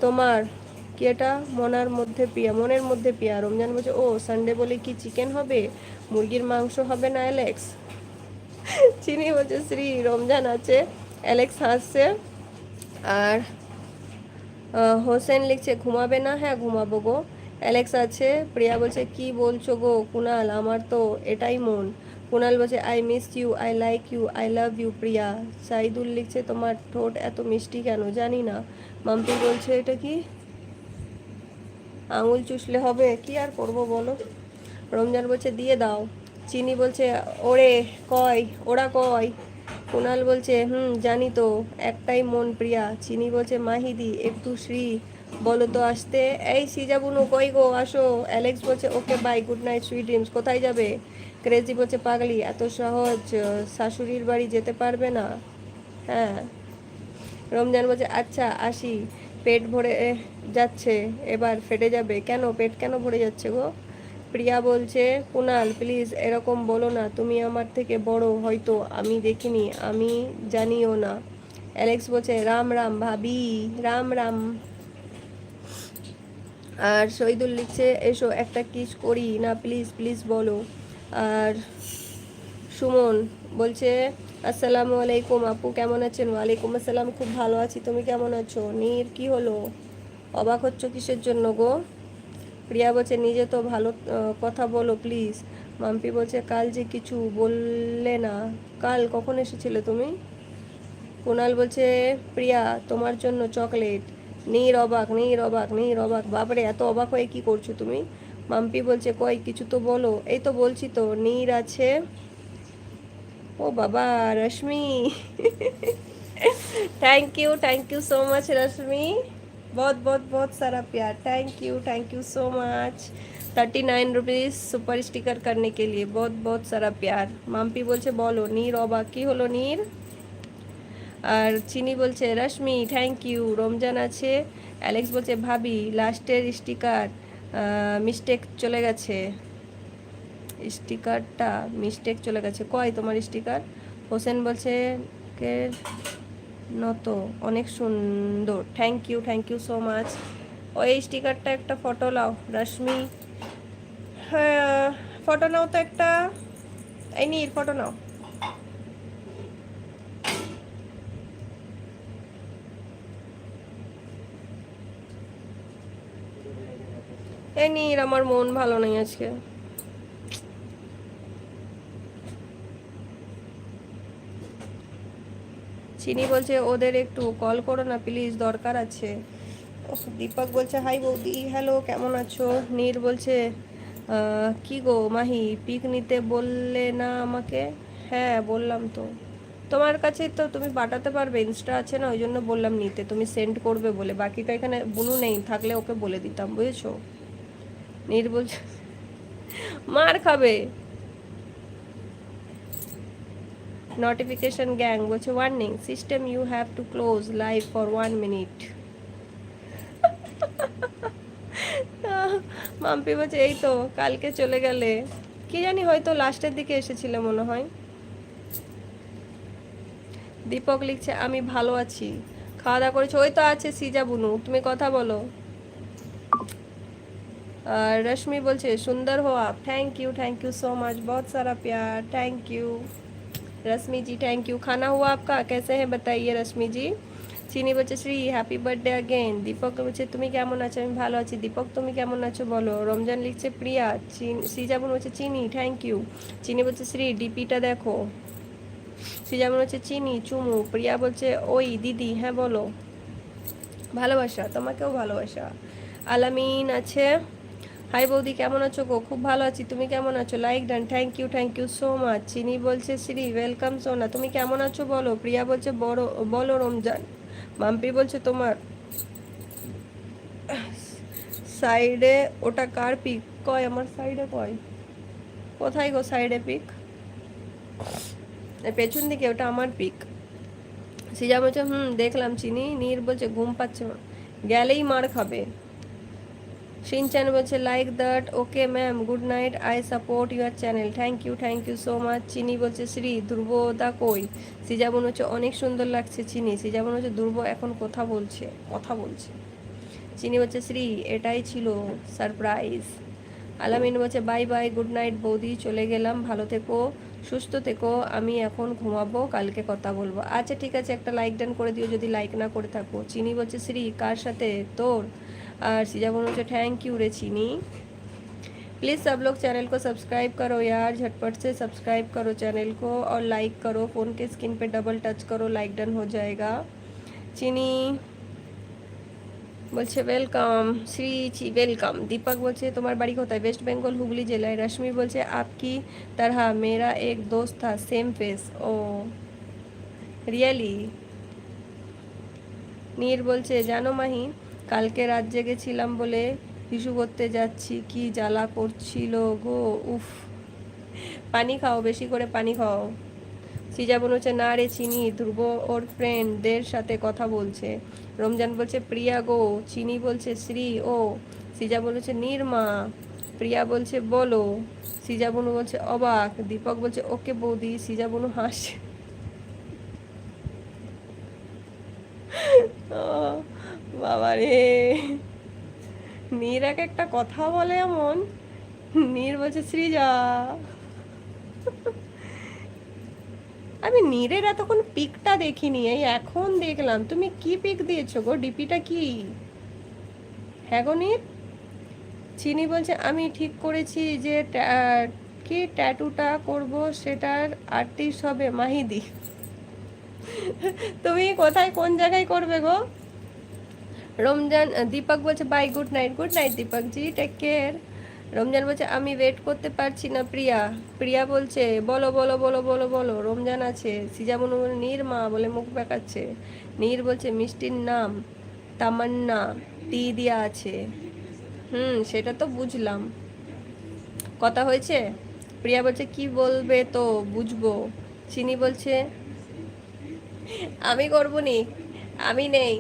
Speaker 1: তোমার কি এটা মনের মধ্যে পিয়া। রমজান বলছে ও সানডে বলে কি চিকেন হবে, মুরগির মাংস হবে না অ্যালেক্স। চিনি বলছে শ্রী রমজান আছে। অ্যালেক্স হাসছে। আর হোসেন লিখছে ঘুমাবে না, হ্যাঁ ঘুমাবো গো। অ্যালেক্স আছে। প্রিয়া বলছে কি বলছো গো কুনাল, আমার তো এটাই মন। কুনাল বলছে I miss you, I like you, I love you Priya. Saidul লিখছে তোমার ঠোঁট এত মিষ্টি কেন জানি না। মাম্পি বলছে এটা কি আঙুল চুষলে হবে, কি আর করবো বলো। রমজান বলছে দিয়ে দাও। চিনি বলছে ওরে কয় ওরা কয়। কুনাল বলছে জানি তো, একটাই মন প্রিয়া। চিনি বলছে মাহিদি একটু শ্রী বলো তো আসতে। এই সিজাবুনু কই গো আসো। অ্যালেক্স বলছে okay bye good night sweet dreams. কোথায় যাবে। ক্রেজি বলছে পাগলি এত সহজ শাশুড়ির বাড়ি যেতে পারবে না। হ্যাঁ। রমজান বলছে আচ্ছা আসি, পেট ভরে যাচ্ছে এবার ফেটে যাবে কেন, পেট কেন ভরে যাচ্ছে গো। প্রিয়া বলছে কুনাল প্লিজ এরকম বলো না, তুমি আমার থেকে বড় হয়তো আমি দেখিনি, আমি জানিও না। অ্যালেক্স বলছে রাম রাম ভাবি, রাম রাম। আর শহীদুল লিখছে এসো একটা কিস করি না প্লিজ প্লিজ বলো। আর সুমন বলছে আসসালামু আলাইকুম আপু কেমন আছেন। ওয়ালাইকুম আসসালাম খুব ভালো আছি, তুমি কেমন আছো। নীর কি হলো, অবাক হচ্ছ কিসের জন্য গো। প্রিয়া বলছে নিজে তো ভালো কথা বলো প্লিজ। মাম্পি বলছে কাল যে কিছু বললে না, কাল কখন এসেছিলে তুমি। কুনাল বলছে প্রিয়া তোমার জন্য চকলেট। নীর অবাক নীর অবাক নীর অবাক, বাবারে এত অবাক হয়ে কি করছো তুমি। মাম্পি বলছে কই কিছু তো বলো। এই তো বলছি তো নীর আছে। ও বাবা रश्मि। थैंक यू सो मच रश्मि, बहुत बहुत बहुत सारा प्यार, thank you so much. 39 rupees super sticker करने के लिए बहुत बहुत सारा प्यार। माम्पी बोलছে বলো নীর অবাক কি হলো নীর। আর চিনি বলছে রশ্মি থ্যাংক ইউ। রমজান আছে। অ্যালেক্স বলছে ভাবি লাস্টের স্টিকার মিস্টেক চলে গেছে, স্টিকারটা মিস্টেক চলে গেছে কয় তোমার স্টিকার। হোসেন বলছে কে নত অনেক সুন্দর, থ্যাংক ইউ সো মাচ। ওই স্টিকারটা একটা ফটো নাও রশ্মি। হ্যাঁ ফটো নাও তো একটা, এই নীর ফটো নাও। এই নীর আমার মন ভালো নেই আজকে। চিনি বলছে ওদের একটু কল করো না প্লিজ দরকার আছে। দীপক বলছে হাই বৌদি হ্যালো কেমন আছো। নীর বলছে কি গো মাহি পিক নিতে বললে না আমাকে। হ্যাঁ বললাম তো, তোমার কাছে তো তুমি পাঠাতে পারবে, ইনস্টা আছে না ওই জন্য বললাম নিতে, তুমি সেন্ড করবে বলে, বাকিটা এখানে বুনু নেই থাকলে ওকে বলে দিতাম বুঝেছো। নীর বলছে মার খাবে। নোটিফিকেশন গ্যাং বলছে warning system you have to close live for 1 minute. Mampi বলছে এই তো কালকে চলে গেলে, কি জানি হয়তো লাস্টের দিকে এসেছিলে মনে হয়। দীপক লিখছে আমি ভালো আছি, খাওয়া দাওয়া করেছো? ওই তো আছে সিজা বুনু, তুমি কথা বলো। আর रश्मि बोलছে सुंदर हो आप, थैंक यू सो मच, बहुत सारा प्यार, thank you Rashmi ji, thank you. खाना हुआ आपका, कैसे हैं बताइए रश्मि जी। চিনি বলছে Shri happy birthday again. Deepak বলছে তুমি কেমন আছো? আমি ভালো আছি। দীপক তুমি কেমন আছো বলো। রমজান লিখছে প্রিয়া। সিজাবুন বলছে চিনি থ্যাংক ইউ। চিনি বলছে শ্রী ডিপিটা দেখো। সিজাবুন বলছে চিনি চুমু। প্রিয়া বলছে ওই দিদি হ্যাঁ বলো। ভালোবাসা, তোমাকেও ভালোবাসা। আলামিন আছে, হাই বৌদি কেমন আছো গো? খুব ভালো আছি, তুমি কেমন আছো? Like done, thank you so much. Chini বলছে শ্রী ওয়েলকাম সোনা, তুমি কেমন আছো বলো। প্রিয়া বলছে বড় বলো রমজান। মাম্পি বলছে তোমার সাইডে ওটা কার পিক? কয় আমার সাইডে কয়? কোথায় গো সাইডে পিক? পেছন দিকে, ওটা আমার পিক। সিজা বলছে দেখলাম চিনি। নীর বলছে ঘুম পাচ্ছে, গেলেই মার খাবে। শিনচান বলছে like that, okay ma'am, good night, I support your channel, thank you so much. Chini বলছে শ্রী ধ্রুবদা কই? সিজাবন হচ্ছে অনেক সুন্দর লাগছে চিনি। সিজাবন হচ্ছে ধ্রুব এখন কথা বলছে। চিনি বলছে শ্রী এটাই ছিল সারপ্রাইজ। আলামিন বলছে বাই বাই, গুড নাইট বৌদি, চলে গেলাম, ভালো থেকো সুস্থ থেকো, আমি এখন ঘুমাবো, কালকে কথা বলবো। আচ্ছা ঠিক আছে, একটা লাইক ডান করে দিও যদি লাইক না করে থাকো। চিনি বলছে শ্রী কার সাথে তোর? और सीजा बोल मुझे थैंक यू रे चीनी। प्लीज़ सब लोग चैनल को सब्सक्राइब करो यार, झटपट से सब्सक्राइब करो चैनल को और लाइक करो, फ़ोन के स्क्रीन पे डबल टच करो, लाइक डन हो जाएगा। चीनी बोलছে वेलकम श्री ची वेलकम। दीपक बोलছে তোমার বাড়ি কোথায়? वेस्ट बंगाल हुगली জেলায়। रश्मि बोलছে आपकी तरह मेरा एक दोस्त था, same face. Oh really. Neer বলছে জানো মাহি, কালকে রাত জেগেছিলাম বলে হিসু করতে যাচ্ছি, কি জ্বালা করছিল গো, উফ। পানি খাও, বেশি করে পানি খাও। সিজা বলছে না রে চিনি, ধ্রুব ওর ফ্রেন্ডদের সাথে কথা বলছে। রমজান বলছে প্রিয়া গো। চিনি বলছে শ্রী ও। সিজা বলছে নির্মা। প্রিয়া বলছে বলো। সিজা বনু বলছে অবাক। দীপক বলছে ওকে বৌদি। সিজা বনু হাসে। বাবা রে, নীর এক একটা কথা বলে এমন। নীর বলছে সৃজা। আমি নীরের এতক্ষণ পিকটা দেখিনি, এই এখন দেখলাম। তুমি কি পিক দিয়েছো গো? ডিপিটা কি? হ্যাঁ গো নীর। চিনি বলছে আমি ঠিক করেছি যে কি ট্যাটুটা করব, সেটার আর্টিস্ট হবে মাহিদি। তুমি কোথায় কোন জায়গায় করবে গো? রমজান দীপক বলছে bye, good night Deepak ji, take care. Ramzan বলছে আমি ওয়েট করতে পারছি না প্রিয়া। প্রিয়া বলছে বলো বলো বলো বলো বলো। রমজান আছে, সিজামনু নীর মা বলে মুখ বেঁকাচ্ছে। নীর বলছে মিষ্টির নাম তামান্না, টি দিয়া আছে। সেটা তো বুঝলাম, কথা হয়েছে। প্রিয়া বলছে কি বলবে তো বুঝবো। চিনি বলছে আমি করবো নি, আমি নেই।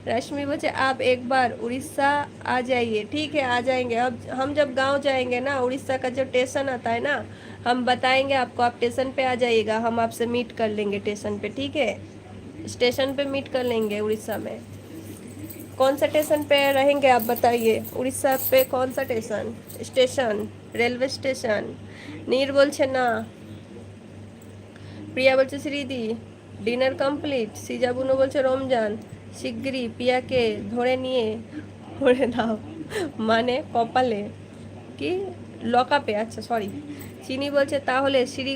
Speaker 1: रश्मि बोले आप एक बार उड़ीसा आ जाइए। ठीक है आ जाएंगे। अब हम जब गांव जाएंगे ना, उड़ीसा का जो स्टेशन आता है ना, हम बताएंगे आपको, आप स्टेशन पे आ जाइएगा, हम आपसे मीट कर लेंगे स्टेशन पे, ठीक है? स्टेशन पे मीट कर लेंगे उड़ीसा में। कौन सा स्टेशन पे रहेंगे आप बताइए? उड़ीसा पे कौन सा स्टेशन? Railway station. नीर बोलছে ना। प्रिया बोलছে श्रीदी डिनर कमप्लीट। সিজা বুনো বলছে রমজান শিগগিরই পিয়াকে ধরে নিয়ে পড়ে দাও, মানে কপালে কি লকাপে। আচ্ছা সরি। চিনি বলছে তাহলে সিঁড়ি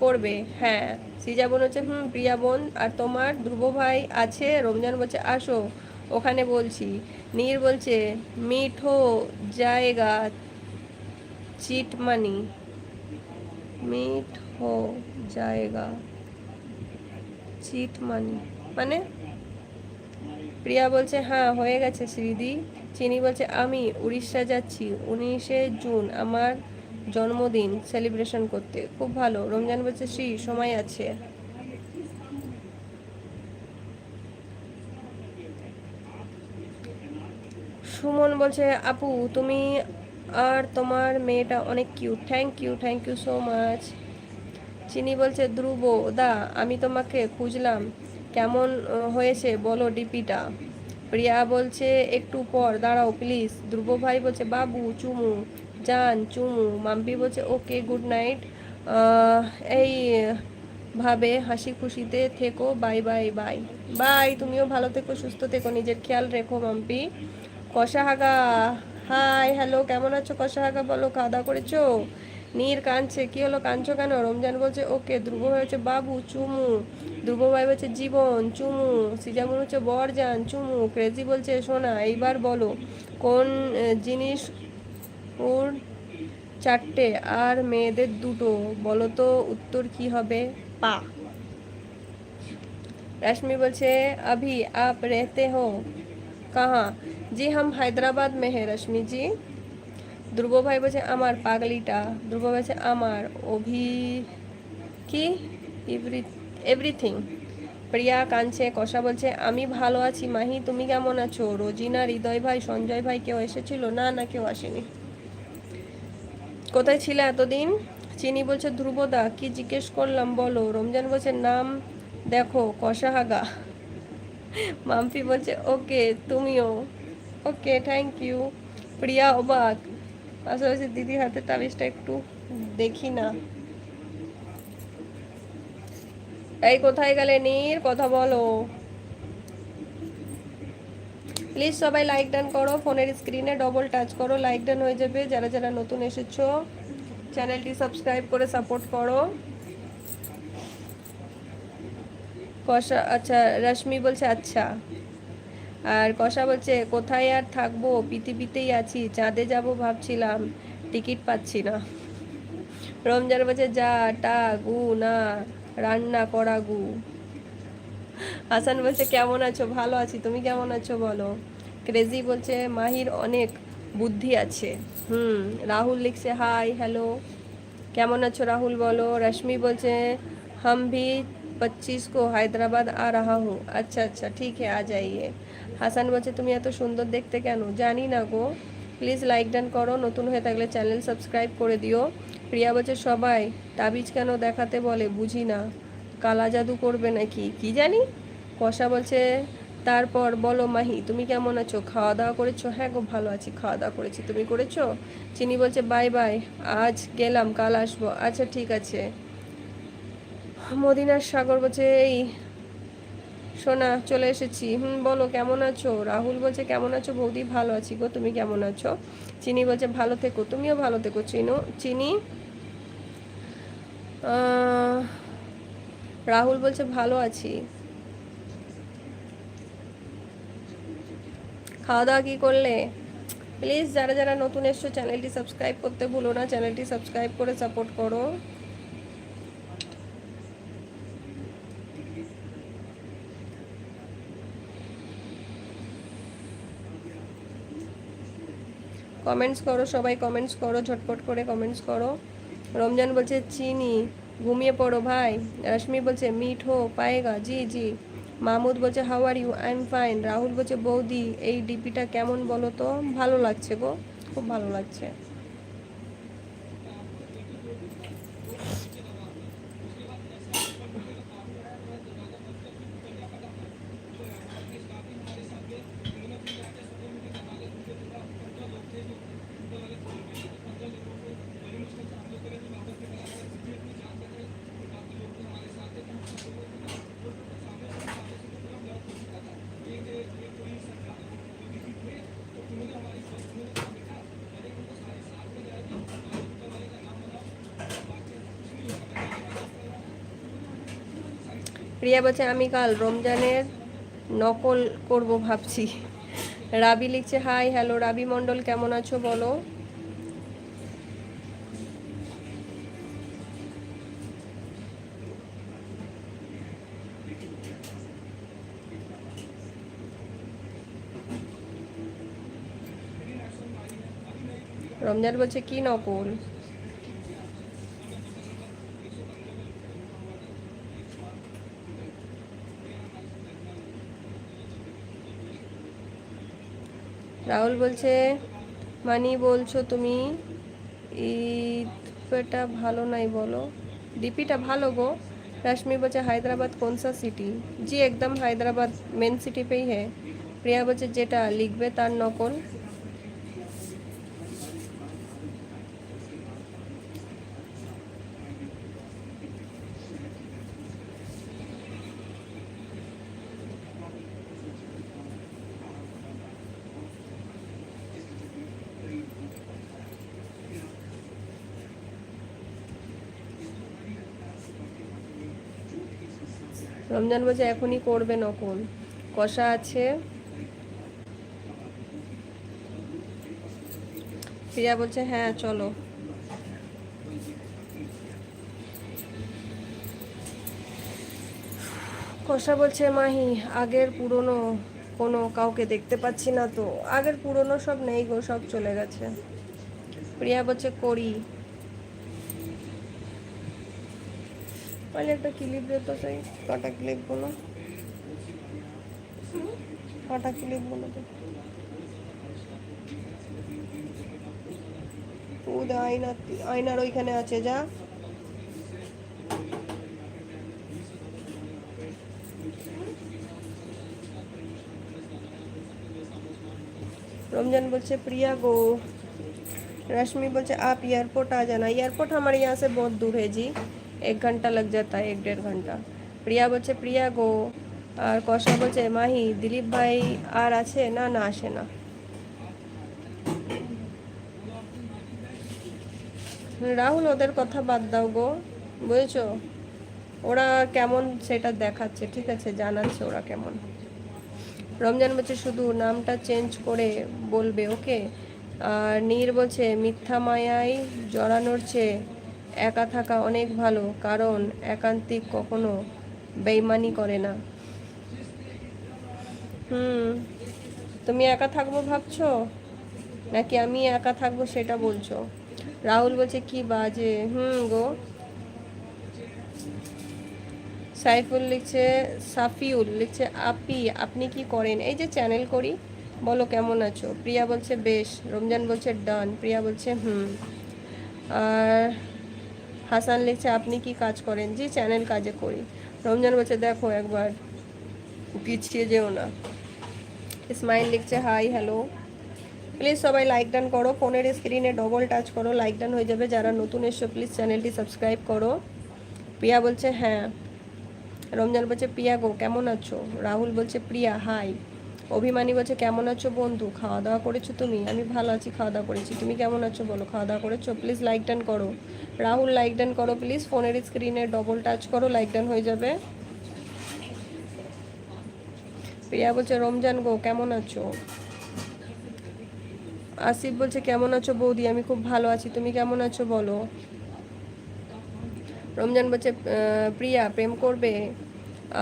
Speaker 1: করবে। হ্যাঁ। সিজা বোন হচ্ছে প্রিয়া বোন। আর তোমার ধ্রুব ভাই আছে। রমজান বলছে আসো, ওখানে বলছি। নীর বলছে মিট হো জায়গা চিট মানি। মিট হো জায়গা চিট মানি মানে? প্রিয়া বলছে হ্যাঁ হয়ে গেছে শ্রীদি। চিনি বলছে আমি উড়িষ্যা যাচ্ছি 19শে জুন আমার জন্মদিন সেলিব্রেশন করতে, খুব ভালো। রমজান বলছে শ্রী সময় আছে। সুমন বলছে আপু তুমি আর তোমার মেয়েটা অনেক cute, thank you so much. Chini বলছে ধ্রুব দা আমি তোমাকে খুঁজলাম, কেমন হয়েছে বলো ডিপিটা। প্রিয়া বলছে একটু পর দাঁড়াও প্লিজ। ধ্রুব ভাই বলছে বাবু চুমু, জান চুমু। মাম্পি বলছে ওকে গুড নাইট। এই ভাবে হাসি খুশিতে থেকো, বাই বাই বাই বাই। তুমিও ভালো থেকো, সুস্থ থেকো, নিজের খেয়াল রেখো মাম্পি। কষাহাগা হাই হ্যালো, কেমন আছো কষাহাগা? বলো খাওয়া দাওয়া করেছো? নীর কাঁদছে, কি হলো কাঁদছো কেন? রমজান বলছে ওকে। ধ্রুব হয়েছে বাবু চুমু। ধ্রুব ভাই বলছে জীবন চুমু। সিজামুন হচ্ছে বরজান চুমু। ক্রেজি বলছে সোনা এইবার বলো কোন জিনিস ওর চারটে আর মেয়েদের দুটো, বলো তো উত্তর কি হবে? পা। रश्मि बोलছে अभी आप रहते हो कहाँ? जी हम हैदराबाद में है रश्मि जी। ध्रुव भाई बोलছে আমার পাগলিটা। ধ্রুব বলছে আমার অভি কি এভরিথিং। প্রিয়া কাঁদছে। কষা বলছে আমি ভালো আছি মাহি, তুমি কেমন আছো? রোজিনা, হৃদয় ভাই, সঞ্জয় ভাই কেউ এসেছিল? না না কেউ আসেনি। কোথায় ছিলে এতদিন? চিনি বলছে ধ্রুবদা কি জিজ্ঞেস করলাম বলো। রমজান বলছে নাম দেখো কষাহাগা। মাম্পি বলছে ওকে তুমিও। Okay thank you. প্রিয়া অবাক, পাশাপাশি দিদির হাতে তাবিজটা একটু দেখি না। এই কোথায় গেলে নীর, কথা বলো প্লিজ। সবাই লাইক ডান করো, ফোনের স্ক্রিনে ডবল টাচ করো, লাইক ডান হয়ে যাবে। যারা যারা নতুন এসেছো চ্যানেলটি সাবস্ক্রাইব করে সাপোর্ট করো। কষা আচ্ছা, রশ্মি বলছে আচ্ছা। আর কষা বলছে কোথায় আর থাকবো, পৃথিবীতেই আছি, চাঁদে যাব ভাবছিলাম, টিকিট পাচ্ছি না। রমজান বলছে যা টা গু না, রান্না করা গু। হাসান বলছে কেমন আছো? ভালো আছি, তুমি কেমন আছো বলো। ক্রেজি বলছে মাহির অনেক বুদ্ধি আছে। রাহুল লিখছে হাই হ্যালো, কেমন আছো রাহুল বলো। रश्मि বলছে हम भी 25 को हैदराबाद आ रहा हूँ। अच्छा अच्छा ठीक है आ जाइए। হাসান বলছে তুমি এত সুন্দর দেখতে কেন? জানি না গো। প্লিজ লাইক ডান করো, নতুন হয়ে থাকলে চ্যানেল সাবস্ক্রাইব করে দিও। প্রিয়া বলছে সবাই তাবিজ কেন দেখাতে বলে বুঝি না, কালা জাদু করবে নাকি কি জানি। কষা বলছে তারপর বলো মাহি তুমি কেমন আছো, খাওয়া দাওয়া করেছো? হ্যাঁ গো ভালো আছি, খাওয়া দাওয়া করেছি, তুমি করেছো? চিনি বলছে বাই বাই, আজ গেলাম কাল আসবো। আচ্ছা ঠিক আছে। মদিনার সাগর বলছে এই সোনা চলে এসেছি। বলো কেমন আছো? রাহুল বলছে কেমন আছো বৌদি? ভালো আছি গো, তুমি কেমন আছো? চিনি বলছে ভালো থেকো, তুমিও ভালো থেকো চিনি। রাহুল বলছে ভালো আছি। খাওয়া দাওয়া কি করলে? প্লিজ যারা যারা নতুন এসছো চ্যানেলটি সাবস্ক্রাইব করতে ভুলো না, চ্যানেলটি সাবস্ক্রাইব করে সাপোর্ট করো। কমেন্টস করো সবাই, কমেন্টস করো, ঝটপট করে কমেন্টস করো। রমজান বলছে চিনি ঘুমিয়ে পড়ো ভাই। রশ্মি বলছে মিট হো পায়েগা জি জি। মাহমুদ বলছে how are you? I am fine. Rahul বলছে বৌদি এই ডিপিটা কেমন বলো তো? ভালো লাগছে গো, খুব ভালো লাগছে। প্রিয়া বলছে আমি কাল রমজানের নকল করব ভাবছি। রাবি লিখছে হাই হ্যালো। রাবি মণ্ডল কেমন আছো বলো। রমজান বলছে কি নকল? রাহুল বলছে মানি বলছো তুমি ঈদটা ভালো নাই বলো, ডিপিটা ভালো গো। रश्मि बचे हैदराबाद कौन सा सिटी? जी एकदम हैदराबाद मेन सिटी पे ही है। प्रिया बचे जेटा लिखबे तार नकल। রমজান বলছে এখনই করবে নকল, কষা আছে। প্রিয়া বলছে হ্যাঁ চলো। কষা বলছে মাহি আগের পুরনো কোনো কাউকে দেখতে পাচ্ছি না তো। আগের পুরনো সব নেই গো, সব চলে গেছে। প্রিয়া বলছে করি, একটা ক্লিপ দে তো, সেই কটা ক্লিপ বলো, কটা ক্লিপ বলো তো। আয়নার ওইখানে আছে, যা। रमजान बोलছে प्रिया गो। रश्मि बोलছে आप एयरपोर्ट आ जाना। एयरपोर्ट हमारे यहाँ से बहुत दूर है जी, 1 घंटा लग जाता है, 1-1.5 घंटा। प्रिया बोलছে प्रिया गो। আর কষা বলছে মাহি দিলীপ ভাই আর আছে না? না আসে না। রাহুল ওদের কথা বাদ দাও গো, বুঝেছো? ওরা কেমন সেটা দেখাচ্ছে, ঠিক আছে, জানাচ্ছে ওরা কেমন। রমজান বলছে শুধু নামটা চেঞ্জ করে বলবে, ওকে। আর নীর বলছে মিথ্যা মায়ায় জড়ানোর চেয়ে একা থাকা অনেক ভালো, কারণ একান্তিক কখনো বেইমানি করে না। তুমি একা থাকবো ভাবছো নাকি আমি একা থাকবো সেটা বলছো? রাহুল বলছে কি বাজে গো। সাইফুল লিখছে, সাফিউল লিখছে আপি আপনি কি করেন? এই যে চ্যানেল করি। বলো কেমন আছো? প্রিয়া বলছে বেশ। রমজান বলছে ডান। প্রিয়া বলছে আর হাসান লিখছে আপনি কি কাজ করেন? জি চ্যানেল কাজে করি। রমজান বলছে দেখো একবার পিছিয়ে যেও না। স্মাইল লিখছে হাই হ্যালো। প্লিজ সবাই লাইক ডান করো, ফোনের স্ক্রিনে ডবল টাচ করো, লাইক ডান হয়ে যাবে। যারা নতুন এসো প্লিজ চ্যানেলটি সাবস্ক্রাইব করো। প্রিয়া বলছে হ্যাঁ। রমজান বলছে প্রিয়া গো কেমন আছো? রাহুল বলছে প্রিয়া হাই। অভিমানী বলছে কেমন আছো বন্ধু, খাওয়া দাওয়া করেছো তুমি? আমি ভালো আছি, খাওয়া দাওয়া করেছি। তুমি কেমন আছো বলো, খাওয়া দাওয়া করেছো? প্লিজ লাইক ডান করো। রাহুল লাইক ডান করো প্লিজ, ফোনের স্ক্রিনে ডবল টাচ করো, লাইক ডান হয়ে যাবে। প্রিয়া বলছে রমজান গো কেমন আছো? আসিফ বলছে কেমন আছো বৌদি? আমি খুব ভালো আছি, তুমি কেমন আছো বলো। রমজান বলছে প্রিয়া প্রেম করবে।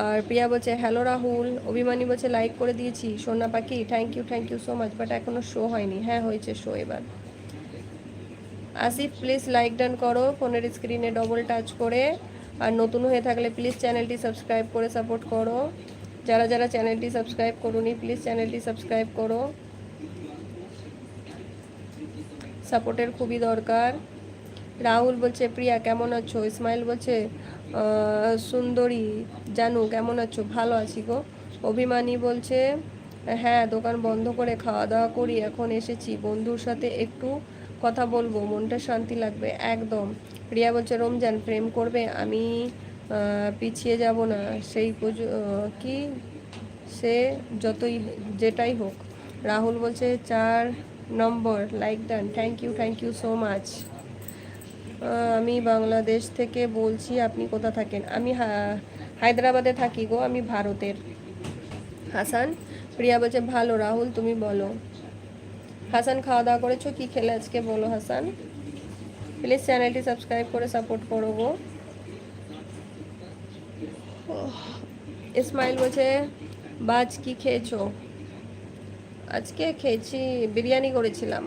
Speaker 1: আর প্রিয়া বলছে হ্যালো রাহুল। অভিমানী বলছে লাইক করে দিয়েছি সোনা পাখি, thank you so much, but এখনো শো হয়নি। হ্যাঁ হয়েছে শো এবার। আসিফ প্লিজ লাইক ডান করো, ফোনের স্ক্রিনে ডবল টাচ করে। আর নতুন হয়ে থাকলে প্লিজ চ্যানেলটি সাবস্ক্রাইব করে সাপোর্ট করো। যারা যারা চ্যানেলটি সাবস্ক্রাইব করোনি প্লিজ চ্যানেলটি সাবস্ক্রাইব করো, সাপোর্টের খুবই দরকার। রাহুল বলছে প্রিয়া কেমন আছো? ইসমাইল বলছে সুন্দরী জানু কেমন আছো? ভালো আছি গো। অভিমানী বলছে হ্যাঁ দোকান বন্ধ করে খাওয়া দাওয়া করি এখন এসেছি, বন্ধুর সাথে একটু কথা বলবো, মনটা শান্তি লাগবে একদম। প্রিয়া বলছে রমজান প্রেম করবে, আমি পিছিয়ে যাব না, সেই কি সে যতই যেটাই হোক। রাহুল বলছে 4 নম্বর like done, thank you so much. আমি বাংলাদেশ থেকে বলছি, আপনি কোথা থাকেন? আমি হায়দ্রাবাদে থাকি গো, আমি ভারতের। হাসান। প্রিয়া বলছে ভালো। রাহুল তুমি বলো। হাসান খাওয়া দাওয়া করেছো? কি খেলে আজকে বলো হাসান। প্লিজ চ্যানেলটি সাবস্ক্রাইব করে সাপোর্ট করো গো। ইসমাইল বলছে বাজ কি খেয়েছো? আজকে খেয়েছি, বিরিয়ানি করেছিলাম।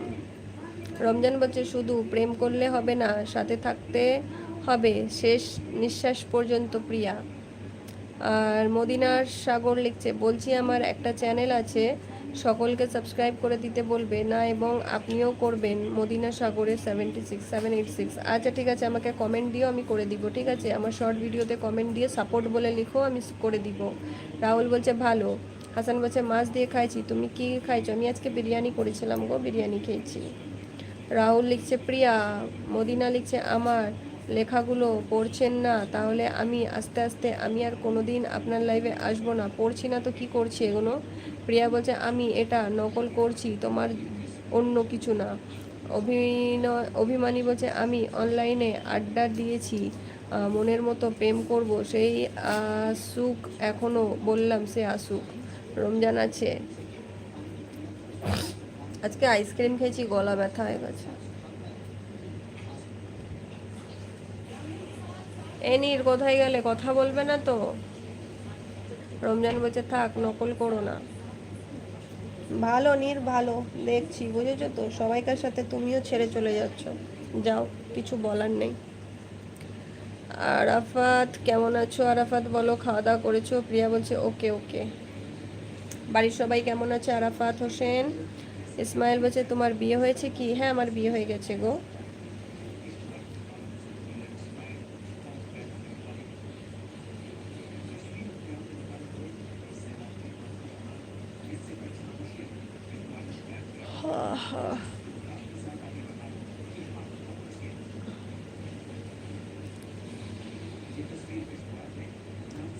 Speaker 1: রমজান বলছে শুধু প্রেম করলে হবে না, সাথে থাকতে হবে শেষ নিঃশ্বাস পর্যন্ত প্রিয়া। আর মদিনার সাগর লিখছে বলছি আমার একটা চ্যানেল আছে, সকলকে সাবস্ক্রাইব করে দিতে বলবে না, এবং আপনিও করবেন। মদিনা সাগরে 786 আচ্ছা ঠিক আছে, আমাকে কমেন্ট দিও, আমি করে দিব। ঠিক আছে, আমার শর্ট ভিডিওতে কমেন্ট দিয়ে সাপোর্ট বলে লিখো, আমি করে দিব। রাহুল বলছে ভালো। হাসান বলছে মাছ দিয়ে খাইছি, তুমি কি খাইছো? আমি আজকে বিরিয়ানি করেছিলাম গো, বিরিয়ানি খেয়েছি। রাহুল লিখছে প্রিয়া। মদিনা লিখছে আমার লেখাগুলো পড়ছেন না, তাহলে আমি আস্তে আস্তে আমি আর কোনোদিন আপনার লাইভে আসবো না। পড়ছি না তো কি করছি এগুলো? প্রিয়া বলছে আমি এটা নকল করছি, তোমার অন্য কিছু না। অভিমানী বলছে আমি অনলাইনে আড্ডা দিয়েছি, মনের মতো প্রেম করব, সেই আসুক, এখনও বললাম সে আসুক। রমজান আছে, আজকে আইসক্রিম খেয়েছি, গলা ব্যথা হয়ে গেছে। এনির কোথায় গেলে? কথা বলবে না তো? রমজান বলছে থাক, নকল করো না। ভালো নীর, ভালো দেখছি, বুঝেছো তো, সবাইকার সাথে তুমিও ছেড়ে চলে যাচ্ছ। যাও, কিছু বলার নেই। আরাফাত কেমন আছো? আরাফাত বলো খাওয়া দাওয়া করেছো? প্রিয়া বলছে ওকে ওকে। বাড়ির সবাই কেমন আছে? আরাফাত হোসেন। ইসমাইল বলছে তোমার বিয়ে হয়েছে কি? হ্যাঁ, আমার বিয়ে হয়ে গেছে গো।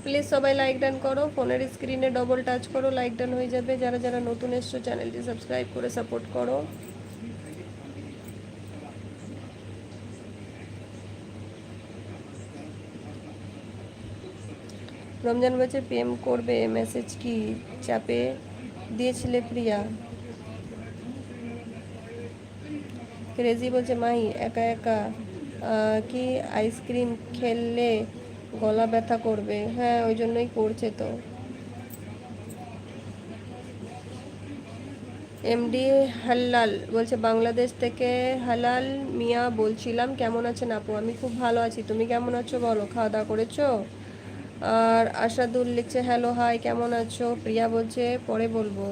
Speaker 1: প্লিজ সবাই লাইক ডান করো, ফোনের স্ক্রিনে ডবল টাচ করো, লাইক ডান হয়ে যাবে। যারা যারা নতুন এসছো চ্যানেলটি সাবস্ক্রাইব করে সাপোর্ট করো। রমজান বলছে প্রেম করবে, মেসেজ কি চাপে দিয়েছিলে প্রিয়া? ক্রেজি বলছে মাহি একা একা কি আইসক্রিম খেললে গলা ব্যথা করবে? হ্যাঁ, ওই জন্যই করছে তো। এমডি হাল্লাল বলছে বাংলাদেশ থেকে হালাল মিয়া বলছিলাম, কেমন আছেন আপু? আমি খুব ভালো আছি, তুমি কেমন আছো বলো? খাওয়া দাওয়া করেছো? আর আশাদুল লিখছে হ্যালো হাই, কেমন আছো? প্রিয়া বলছে পরে বলবো।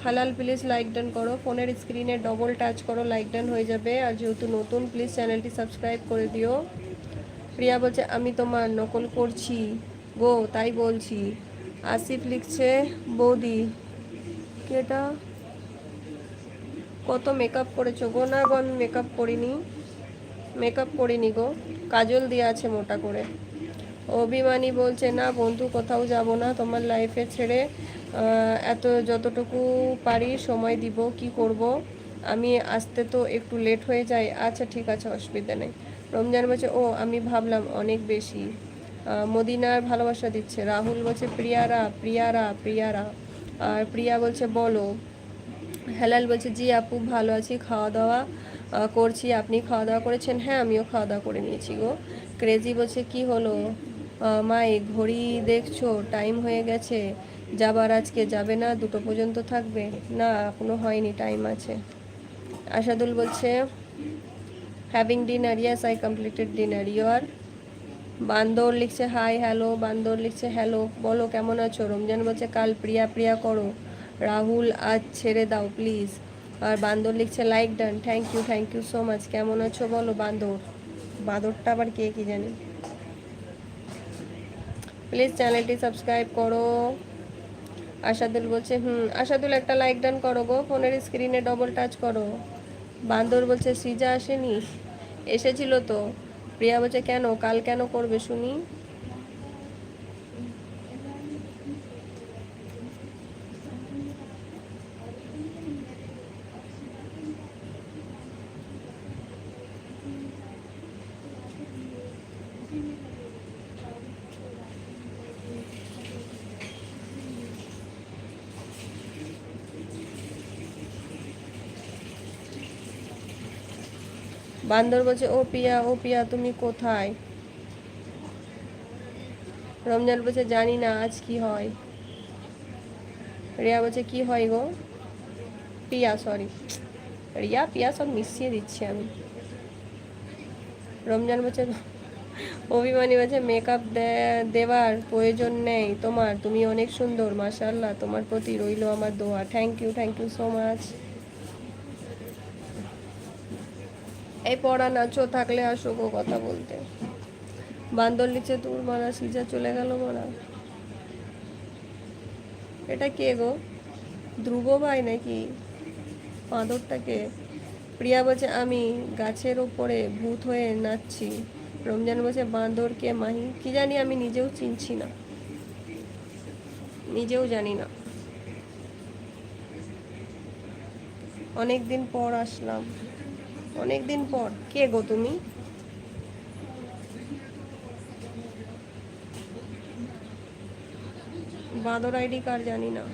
Speaker 1: হালাল প্লিজ লাইক ডান করো, ফোনের স্ক্রিনে ডবল টাচ করো, লাইক ডান হয়ে যাবে। আর যেহেতু নতুন, প্লিজ চ্যানেলটি সাবস্ক্রাইব করে দিও। প্রিয়া বলছে আমি তোমার নকল করছি গো, তাই বলছি। আসিফ লিখছে বৌদি কেটা কত মেকআপ করেছো গো? না গো, আমি মেকআপ করিনি গো, কাজল দিয়ে আছে মোটা করে। অভিমানী বলছে না বন্ধু, কোথাও যাব না তোমার লাইফে ছেড়ে, এত যতটুকু পারি সময় দিব, কি করব, আমি আসতে তো একটু লেট হয়ে যায়। আচ্ছা ঠিক আছে, অসুবিধা নেই। রমজান বলছে ও আমি ভাবলাম অনেক বেশি। মদিনার ভালোবাসা দিচ্ছে। রাহুল বলছে প্রিয়ারা প্রিয়ারা প্রিয়ারা। আর প্রিয়া বলছে বলো। হেলাল বলছে জি আপু ভালো আছি, খাওয়া দাওয়া করছি, আপনি খাওয়া দাওয়া করেছেন? হ্যাঁ, আমিও খাওয়া দাওয়া করে নিয়েছি গো। ক্রেজি বলছে কি হলো মাই, ঘড়ি দেখছো? টাইম হয়ে গেছে, যাবার আজকে যাবে না? 2টো পর্যন্ত থাকবে? না এখনো হয়নি, টাইম আছে। আশাদুল বলছে having dinner, yes I completed dinner, your. বান্দর লিখছে হাই হ্যালো, বান্দর লিখছে হ্যালো, বলো কেমন আছো? রমজান বলছে কাল প্রিয়া প্রিয়া করো, রাহুল আজ ছেড়ে দাও প্লিজ। আর বান্দর লিখছে like done, thank you so much. কেমন আছো বলো বান্দর। বাঁদরটা আবার কে কি জানি। প্লিজ চ্যানেলটি সাবস্ক্রাইব করো। আশাদুল বলছে আশাদুল একটা লাইক ডান করো গো, ফোনের স্ক্রিনে ডবল টাচ করো। বান্দর বলছে সৃজা আসেনি? এসেছিল তো। প্রিয়া বলছে কেন, কাল কেন করবে শুনি? বান্দর বলছে ও পিয়া তুমি কোথায়? রমজান বলছে জানি না আজ কি হয়। রিয়া বলছে কি হয় গো? পিয়া সরি, রিয়া পিয়া সব মিশিয়ে দিচ্ছি আমি। রমজান বলছে অভিমানী বলছে মেকআপ দেওয়ার প্রয়োজন নেই তোমার, তুমি অনেক সুন্দর মাশাআল্লাহ, তোমার প্রতি রইলো আমার দোয়া। Thank you so much. এই পড়া নাচো থাকলে আসো গো কথা বলতে। বান্দর নিচে তোর মারা সিজা চলে গেল মারা। এটা কে গো? ধ্রুব ভাই নাকি? বাঁদরটাকে? প্রিয়া বলছে আমি গাছের ওপরে ভূত হয়ে নাচছি। রমজান বলছে বাঁদর কে মাহি? কি জানি, আমি নিজেও চিনছি না, নিজেও জানি না। অনেক দিন পর আসলাম, অনেক দিন পর। কে গো তুমি? বাঁদর আইডি কার জানি না।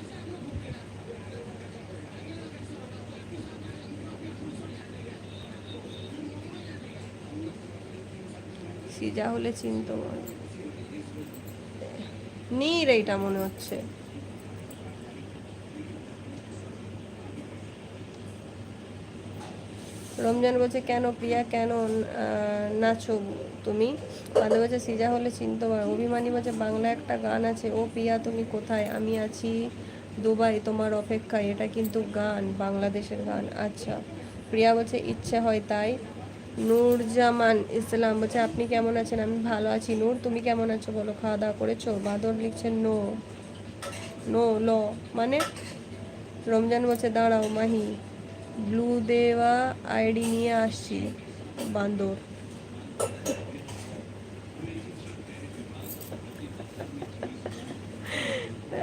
Speaker 1: সিজা হলে চিনতো মনে। নীর এইটা মনে হচ্ছে। রমজান বলছে কেন প্রিয়া, কেন নাচো তুমি? বান্ধব বলছে সিজা হলে চিনতে পারো। অভিমানী বলছে বাংলা একটা গান আছে, ও প্রিয়া তুমি কোথায়, আমি আছি দুবাই তোমার অপেক্ষায়। এটা কিন্তু গান, বাংলাদেশের গান। আচ্ছা। প্রিয়া বলছে ইচ্ছে হয় তাই। নূরজামান ইসলাম বলছে আপনি কেমন আছেন? আমি ভালো আছি। নূর তুমি কেমন আছো বলো, খাওয়া দাওয়া করেছো? বাদর লিখছে নো নো ল মানে। রমজান বলছে দাঁড়াও মাহি, ব্লু দেওয়া আইডি নিয়ে আসছি। বান্দর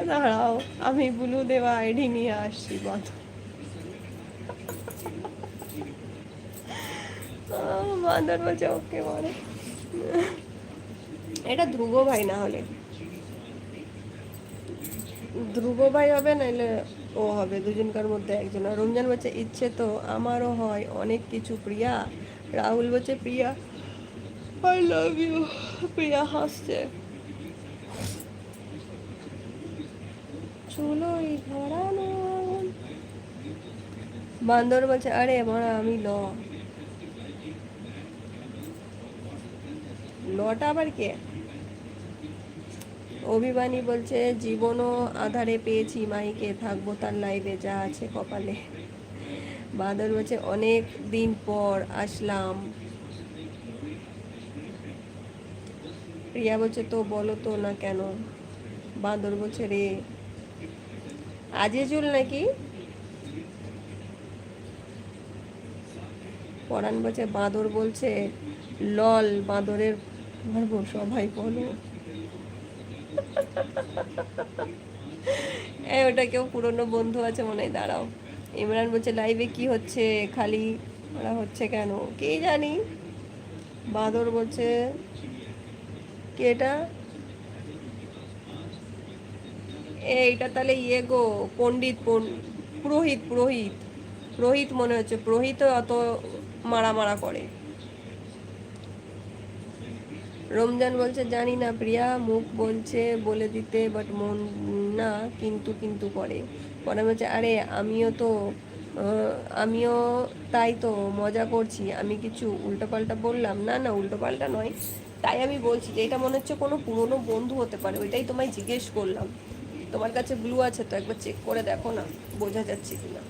Speaker 1: দাঁড়াও, আমি ব্লু দেওয়া আইডি নিয়ে আসছি। বান্দর বান্দর বলছে ওকে মানে। এটা ধ্রুব ভাই না হলে, ধ্রুব ভাই হবে নাইলে ও হবে, দুজনকার মধ্যে একজন। আর রমজান বলছে ইচ্ছে তো আমারও হয় অনেক কিছু প্রিয়া। রাহুল বলছে প্রিয়া আই লাভ ইউ। প্রিয়া হাসছে। চুলোই ধরানো আগুন। বান্দর বলছে আরে মারা আমি লটা আবার কে? অভিমানী বলছে জীবনও আধারে পেয়েছি মাইকে, থাকবো তার লাইভে যা আছে কপালে। বাদর বলছে অনেক দিন পর আসলাম। প্রিয়া বলছে তো বলো তো না কেন। বাঁদর বলছে রে আজিজুল নাকি? পরাণ বলছে বাঁদর বলছে লল বাঁদরের গর্ব সবাই বলো। এই ওটা কেউ পুরনো বন্ধু আছে মনে হয়, দাঁড়াও। ইমরান বলছে লাইভে কি হচ্ছে, খালি ওরা হচ্ছে কেন কে জানি। বাঁদর বলছে কে এটা? এইটা তাহলে ইয়ে গো, পণ্ডিত পুরোহিত পুরোহিত পুরোহিত মনে হচ্ছে। পুরোহিত অত মারা মারা করে। রমজান বলছে জানি না প্রিয়া, মুখ বলছে বলে দিতে বাট মন না কিন্তু কিন্তু করে। পরে বলছে আরে আমিও তাই তো মজা করছি, আমি কিছু উল্টোপাল্টা বললাম না? না উল্টোপাল্টা নয়, তাই আমি বলছি যে এটা মনে হচ্ছে কোনো পুরনো বন্ধু হতে পারে, ওইটাই তোমায় জিজ্ঞেস করলাম। তোমার কাছে ব্লু আছে তো একবার চেক করে দেখো না, বোঝা যাচ্ছে কিনা।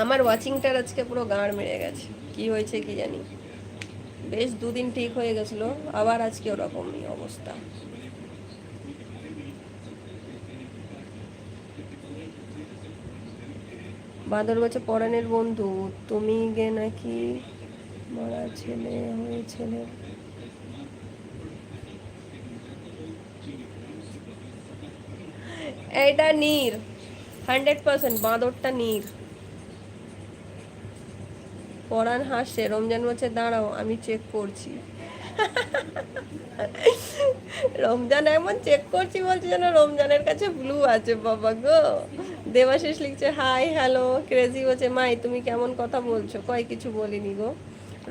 Speaker 1: আমার ওয়াচিংটার আজকে পুরো গাঁড় মেরে গেছে, কি হয়েছে কি জানি। বেশ দুদিন ঠিক হয়ে গেছিল, আবার আজকে ওরকমই অবস্থা। বাঁদর বলছে পরাণের বন্ধু তুমি গে নাকি মরা ছেলে হয়ে ছেলে। এইটা নীর, 100% বাঁদরটা নীর। পরাণ হাসছে। রমজান বলছে দাঁড়াও আমি চেক করছি। রমজান এমন চেক করছি বলছে যেন রমজানের কাছে ব্লু আছে, বাবা গো। দেবাশিস লিখছে হাই হ্যালো। ক্রেজি বলছে মাই তুমি কেমন কথা বলছো, কয় কিছু বলিনি গো।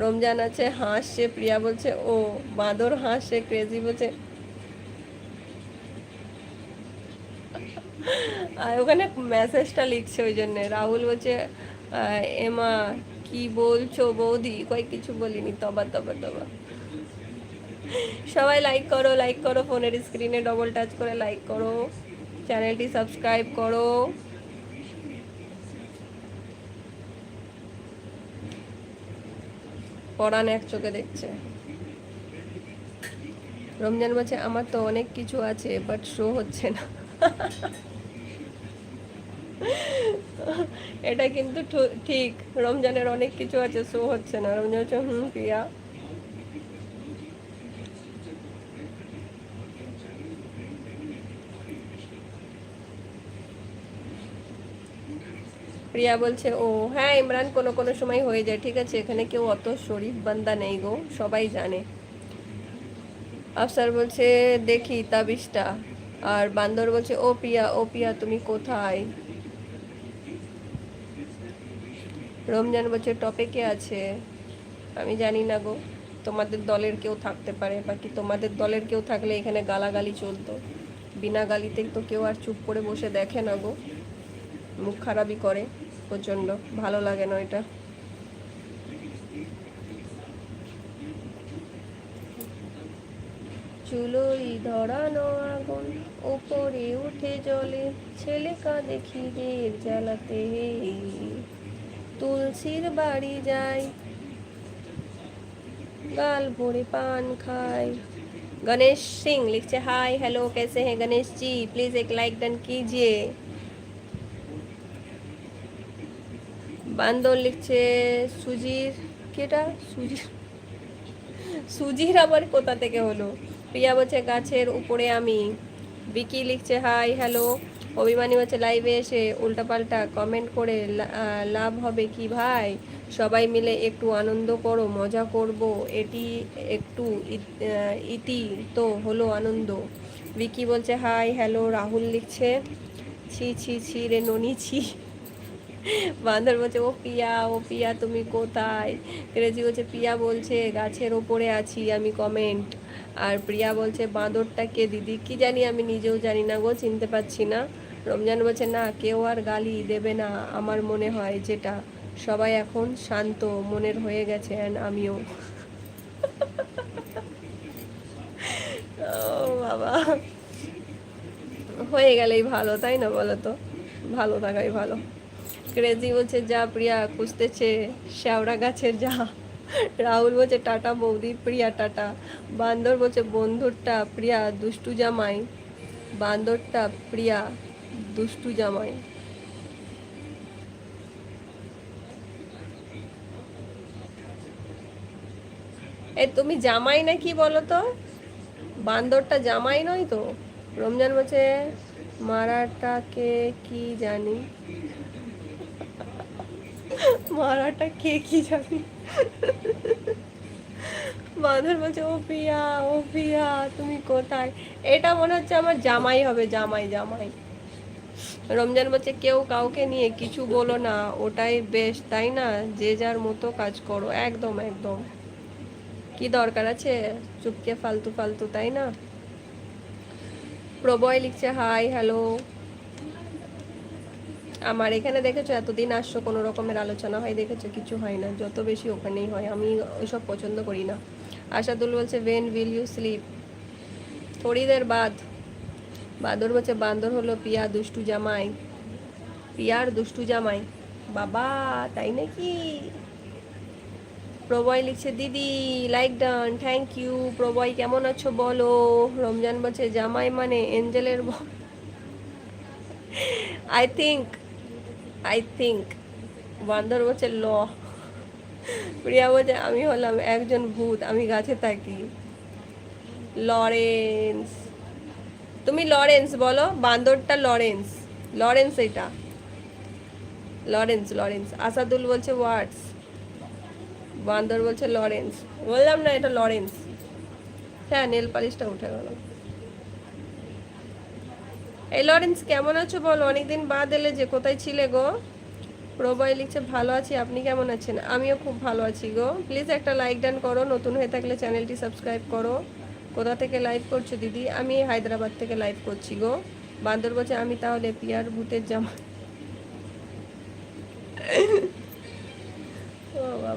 Speaker 1: রমজান আছে হাসছে। প্রিয়া বলছে ও বাঁদর হাসছে। ক্রেজি বলছে আর ওখানে মেসেজটা লিখছে ওই জন্যে। রাহুল বলছে এমা কি বলছো বৌদি? কই কিছু বলিনি, তবা তবা তবা। সবাই লাইক করো, লাইক করো, ফোনের স্ক্রিনে ডবল টাচ করে লাইক করো, চ্যানেলটি সাবস্ক্রাইব করো। পরাণ এক চোখে দেখছে। রমজান বলছে আমার তো অনেক কিছু আছে বাট শো হচ্ছে না। এটা কিন্তু ঠিক, রমজানের অনেক কিছু আছে, শো হচ্ছে না। রমজান হচ্ছে প্রিয়া। প্রিয়া বলছে ও হ্যাঁ ইমরান, কোনো কোনো সময় হয়ে যায়, ঠিক আছে, এখানে কেউ অত শরীফ বান্দা নেই গো, সবাই জানে। আফসার বলছে দেখি তাবিজটা। আর বান্দর বলছে ও পিয়া, ও পিয়া তুমি কোথায়? রমজান বলছে টপে কে আছে? আমি জানি না গো, তোমাদের দলের কেউ থাকতে পারে, বাকি তোমাদের দলের কেউ থাকলে এখানে গালাগালি চলতো। বিনা গালিতে তো কেউ আর চুপ করে বসে দেখে না গো, মুখ খারাপই করে প্রচণ্ড, ভালো লাগে না এটা। চুলোই ধরানো আগুন ওপরে উঠে জ্বলে, ছেলে কাঁদে খিদের জ্বালাতে, তুলসীর বাড়ি যায়, गाल भोरे पान खाए। गणेश सिंह लिखते हाय हेलो कैसे हैं गणेश जी, प्लीज एक लाइक डन कीजिए। বান্দর লিখছে সুজির, কেটা সুজির, সুজির আবার কোথা থেকে হলো? প্রিয়া বলছে গাছের উপরে আমি। বিকি লিখছে হাই হ্যালো। অভিমানী বলছে লাইভে এসে উল্টাপাল্টা কমেন্ট করে লাভ হবে কি ভাই, সবাই মিলে একটু আনন্দ করো, মজা করব, এটি একটু ইতি তো হলো আনন্দ। বিকি বলছে হাই হ্যালো। রাহুল লিখছে ছি ছি ছি রে ননি ছি। বান্দর বলছে ও পিয়া, ও পিয়া তুমি কোথায়? ক্রেজি বলছে পিয়া বলছে গাছের ওপরে আছি আমি, কমেন্ট। আর প্রিয়া বলছে বাঁদরটা কে দিদি? কি জানি, আমি নিজেও জানি না গো, চিনতে পারছি না। রমজান বলছে না কেউ আর গালি দেবে না আমার মনে হয়, যেটা সবাই এখন শান্ত মনের হয়ে গেছে, আমিও। ও বাবা, হয়ে গেলেই ভালো, তাই না বলো তো? ভালো থাকাই ভালো। ক্রেজি বলছে যা প্রিয়া খুঁজতেছে শ্যাওড়া গাছের যা। রাহুল বলছে টাটা বৌদি, প্রিয়া টাটা। বান্দর বলছে বন্ধুরটা প্রিয়া দুষ্টু জামাই, বান্দরটা প্রিয়া দুষ্টু জামাই। এ তুমি জামাই না কি বলো তো? বান্দরটা জামাই নয় তো? রমজান বলছে মারাটাকে কি জানি, মারাটা কে কি জানি। বাঁদর বলছে ও প্রিয়া, ও প্রিয়া তুমি কোথায়? এটা মনে হচ্ছে আমার জামাই হবে, জামাই জামাই। রমজান বলছে কেউ কাউকে নিয়ে কিছু বলো না, ওটাই বেশ তাই না, যে যার মতো কাজ করো। একদম একদম, কি দরকার আছে চুপকে ফালতু ফালতু, তাই না? প্রবয় লিখছে হাই হ্যালো। আমার এখানে দেখেছো এতদিন আসছো, কোনো রকমের আলোচনা হয় দেখেছো? কিছু হয় না, যত বেশি ওখানেই হয়, আমি ওইসব পছন্দ করি না। আশাদুল বলছে ওয়েন উইল ইউ স্লিপ? থোড়ি দের বাদ। বাদর বলছে বান্দর হলো পিয়া দুষ্টু জামাই, পিয়ার দুষ্টু জামাই। বাবা তাই নাকি? প্রবয় লিখছে দিদি লাইক ডান, থ্যাংক ইউ। প্রবয় কেমন আছো বলো? রমজান বলছে জামাই মানে এঞ্জেলের আই থিঙ্ক, আই থিঙ্ক। বান্দর বলছে ল। প্রিয়া বলছে আমি হলাম একজন ভূত, আমি গাছে থাকি। লরেন্স, তুমি লরেন্স বলো, বান্দরটা লরেন্স, লরেন্স এটা, লরেন্স লরেন্স। আসাদুল বলছে ওয়ার্ডস, বান্দর বলছে লরেন্স, বললাম না এটা লরেন্স। হ্যাঁ নেল পালিশটা উঠে গেল। এই লরেন্স কেমন আছো বলো, অনেকদিন বাদ এলে যে, কোথায় ছিলে গো? প্রবয় লিখছে ভালো আছি, আপনি কেমন আছেন? আমিও খুব ভালো আছি গো। প্লিজ একটা লাইক ডান করো, নতুন হয়ে থাকলে চ্যানেলটি সাবস্ক্রাইব করো। কোথা থেকে লাইভ করছো দিদি? আমি হায়দ্রাবাদ থেকে লাইভ করছি গো। বান্দর বলছে আমি তাহলে পিয়ার ভূতের জামা। ও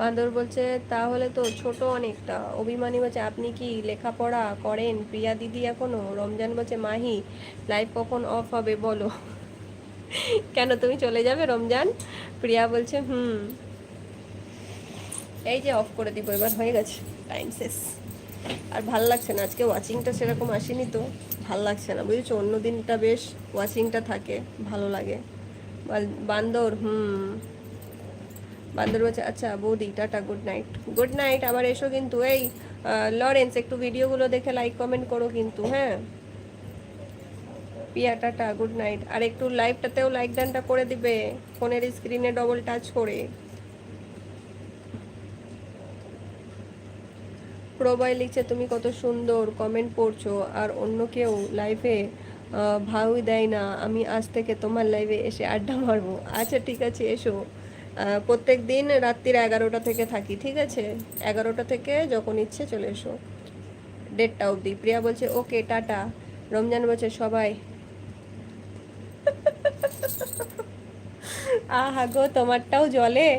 Speaker 1: বান্দর বলছে তাহলে তো ছোট অনেকটা। অভিমানী বলছে আপনি কি লেখাপড়া করেন প্রিয়া দিদি এখনো? রমজান বলছে মাহি লাইভ কখন অফ হবে বলো। কেন তুমি চলে যাবে রমজান? প্রিয়া বলছে এই যে অফ করে দিব, এবার হয়ে গেছে, টাইম শেষ। আর ভাল লাগছে না আজকে, ওয়াচিংটা সেরকম আসেনি তো ভাল লাগছে না, বুঝেছো? অন্য দিনটা বেশ ওয়াচিংটা থাকে, ভালো লাগে। বান্দর বান্দর বলছে আচ্ছা বৌদি tata, good night. Good night, আবার এসো কিন্তু। এই লরেন্স একটু ভিডিওগুলো দেখে লাইক কমেন্ট করো কিন্তু, হ্যাঁ। পিয়া টাটা, গুড নাইট। আর একটু লাইভটাতেও লাইক ডানটা করে দিবে ফোনের স্ক্রিনে ডবল টাচ করে। প্রবাই লিখছে তুমি কত সুন্দর কমেন্ট পড়ছো, আর অন্য কেউ লাইভে ভাউই দেয় না। আমি আজ থেকে তোমার লাইভে এসে আড্ডা মারবো। আচ্ছা ঠিক আছে, এসো। প্রত্যেক দিন রাত্রির 11টা থেকে থাকি, ঠিক আছে? 11টা থেকে যখন ইচ্ছে চলে এসো, 1:30টা অবধি। প্রিয়া বলছে ওকে টাটা। রমজান বলছে সবাই আহা গো, তোমারটাও জলে।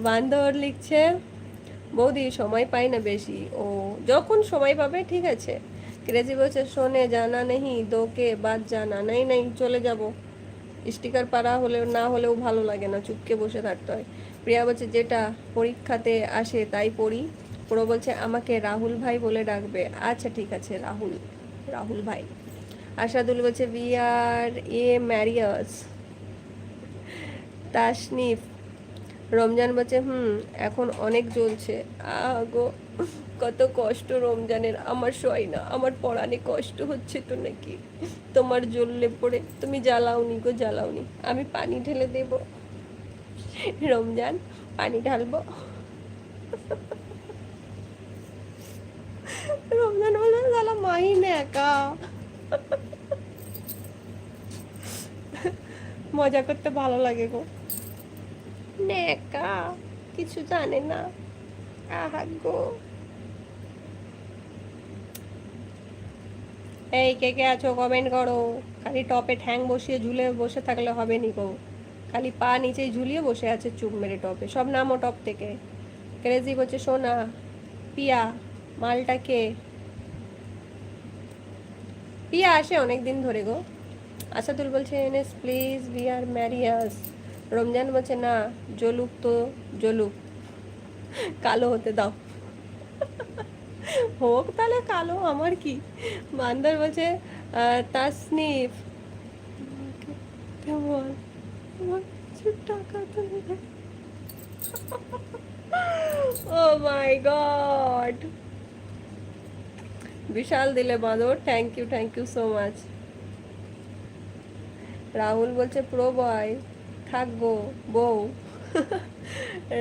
Speaker 1: বান্দর লিখছে বৌদি সময় পাই না বেশি। ও যখন সময় পাবে, ঠিক আছে। ক্রেজি বলছে শোনে জানা নেই দোকে বাদ জানা নেই নেই, চলে যাব। স্টিকার পাড়া হলেও না হলেও ভালো লাগে না, চুপকে বসে থাকতে হয়। প্রিয়া বলছে যেটা পরীক্ষাতে আসে তাই পড়ি। পুরো বলছে আমাকে রাহুল ভাই বলে ডাকবে। আচ্ছা ঠিক আছে রাহুল, রাহুল ভাই। আশাদুল বলছে উই আর এ ম্যারিয়াস। তাসনিফ রমজান বলছে এখন অনেক জ্বলছে। গো কত কষ্ট রমজানের, আমার সয় না, আমার পড়ানে কষ্ট হচ্ছে তো নাকি? তোমার জ্বললে পড়ে তুমি জ্বালাওনি গো, জ্বালাওনি। আমি পানি ঢেলে দেব রমজান, পানি ঢালবো। রমজান বলবে জ্বালা মাহি না একা। মজা করতে ভালো লাগে গো, নেকা কিছু জানে না। আহা গো। এই কে কে আছো কমেন্ট করো। খালি টপে ঠ্যাং বসিয়ে ঝুলে বসে থাকলে হবে নি গো, খালি পা নিচে ঝুলিয়ে বসে আছে চুপ মেরে টপে। সব নামো টপ থেকে। ক্রেজি বলছে সোনা। পিয়া মালটাকে। পিয়া আসে অনেক দিন ধরে গো। আসাদুল বলছে NS please we are married. Ramzan বলছে না, জলুক তো জলুক, কালো হতে দাও। হোক তাহলে কালো, আমার কি। বান্দর বলছে তাসনিফ কেমন, আমার কিছু টাকা তো নেই। ও মাই গড, বিশাল দিলে বাঁদর, thank you so much. Rahul বলছে প্রো বয় থাকবো বউ।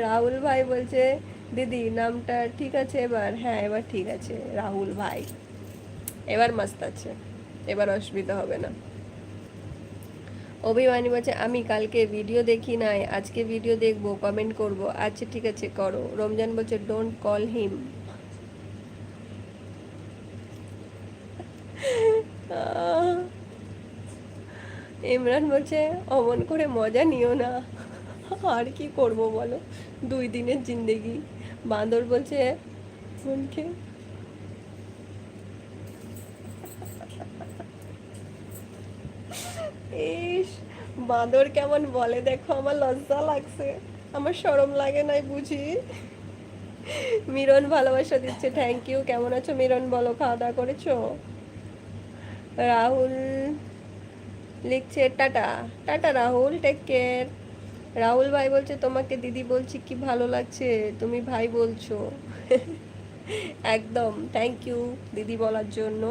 Speaker 1: রাহুল ভাই বলছে দিদি নামটা ঠিক আছে এবার? হ্যাঁ এবার ঠিক আছে রাহুল ভাই, এবার মস্ত আছে, এবার অসুবিধা হবে না। অভিমানী বলছে আমি কালকে ভিডিও দেখি নাই, আজকে ভিডিও দেখবো, কমেন্ট করব। আচ্ছা ঠিক আছে করো। রমজান বলছে ডোন্ট কল হিম। ইমরান বলছে অমন করে মজা নিও না, আর কি করব বলো, 2 দিনের জিন্দেগি। বাঁদর বলছে মনকে ইস, বাঁদর কেমন বলে দেখো, আমার লজ্জা লাগছে, আমার শরম লাগে নাই বুঝি। মিরন ভালোবাসা দিচ্ছে, থ্যাংক ইউ। কেমন আছো মিরন বলো, খাওয়া দাওয়া করেছো? রাহুল লিখছে tata. Tata Rahul, take care. Rahul ভাই বলছে তোমাকে দিদি বলছি কি ভালো লাগছে, তুমি ভাই বলছো। একদম, থ্যাংক ইউ দিদি বলার জন্য।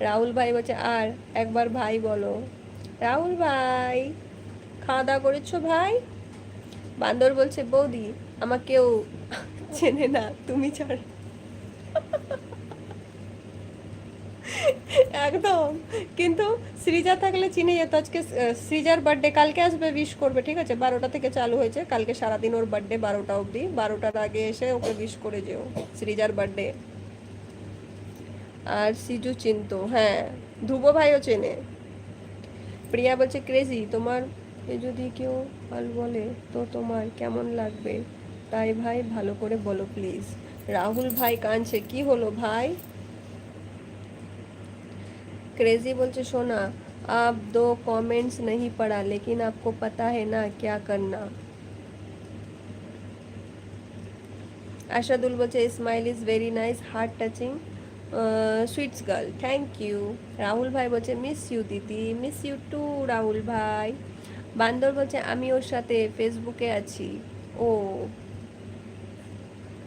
Speaker 1: রাহুল ভাই বলছে আর একবার ভাই বলো। রাহুল ভাই খাওয়া দাওয়া করেছো ভাই? বান্দর বলছে বৌদি আমাকেও চেনে না তুমি ছাড়া। একদম, কিন্তু সৃজা থাকলে চিনে যেত। আজকে সৃজার বার্থডে, কালকে আসবে উইশ করবে, ঠিক আছে? 12টা থেকে চালু হয়েছে, কালকে সারাদিন ওর বার্থডে, 12টা অবধি। 12টার আগে এসে ওকে উইশ করে যেও, সৃজার বার্থডে। আর সিজু চিনতো, হ্যাঁ ধ্রুব ভাইও চেনে। প্রিয়া বলছে ক্রেজি তোমার যদি কেউ হাল বলে তো তোমার কেমন লাগবে? তাই ভাই ভালো করে বলো প্লিজ। রাহুল ভাই কাঁদছে, কি হলো ভাই? क्रेजी बोलते सोना, आप दो कमेंट्स नहीं पढ़ा लेकिन आपको पता है ना क्या करना। আশাদুল বলছে smile is very nice, heart touching, sweets girl, thank you. Rahul ভাই বলছে মিস ইউ দিদি, মিস ইউ টু রাহুল ভাই। বান্দর বলছে আমি ওর সাথে ফেসবুকে আছি। ও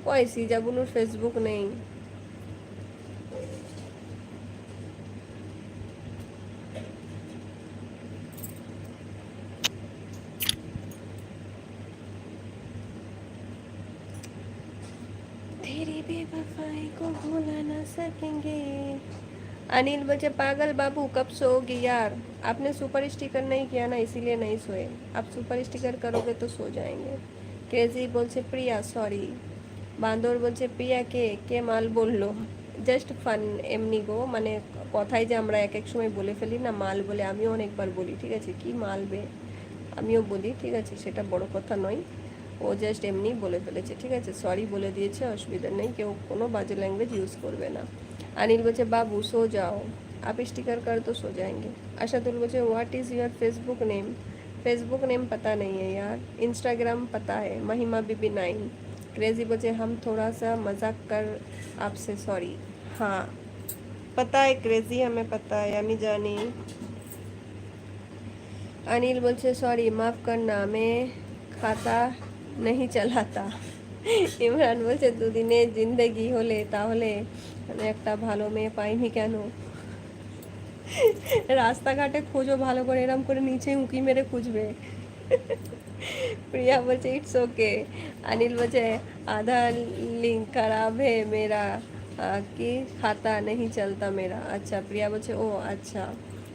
Speaker 1: কয় সিজাবুনুর ফেসবুক নেই? तेरी बेवफाई को भुला ना सकेंगे। अनिल बच्चे पागल बाबू कब सोओगे यार? आपने सुपर स्टिकर नहीं किया ना इसीलिए नहीं सोए। आप सुपर स्टिकर करोगे तो सो जाएंगे। क्रेजी बोलছে प्रिया सॉरी। বান্দর বলছে প্রিয়া কে মাল বললো? জাস্ট ফান, এমনি গো, মানে কথাই যে আমরা এক এক সময় বলে ফেলি না মাল বলে, আমিও অনেকবার বলি, ঠিক আছে, কি মালবে আমিও বলি, ঠিক আছে, সেটা বড় কথা নয়। ও জাস্ট এমনি বলে ফেলেছে, ঠিক আছে, সরি বলে দিয়েছে, অসুবিধা নেই, কেউ কোনো বাজে ল্যাঙ্গুয়েজ ইউজ করবে না। अनिल बच्चे बाबू सो जाओ, आप स्टिकर कर तो सो जाएंगे। आशातुल बच्चे what is your Facebook name? Facebook name पता नहीं है यार, इंस्टाग्राम पता है, महिमा बीबी 9। क्रेजी बच्चे हम थोड़ा सा मजाक कर आपसे सॉरी। हाँ पता है क्रेजी, हमें पता है, আমি জানি। अनिल বলছে সরি মাফ करना, मैं खाता नहीं চালাতা। ইমরান বলছে দুদিনের জিন্দেগি হলে তাহলে মানে একটা ভালো মেয়ে পাইনি কেন? রাস্তাঘাটে খোঁজো ভালো করে, এরম করে নিচে উঁকি মেরে খুঁজবে। प्रिया बच्चे इट्स ओके। अनिल बच्चे आधा लिंक खराब है मेरा, कि खाता नहीं चलता मेरा। अच्छा प्रिया बच्चे ओ अच्छा।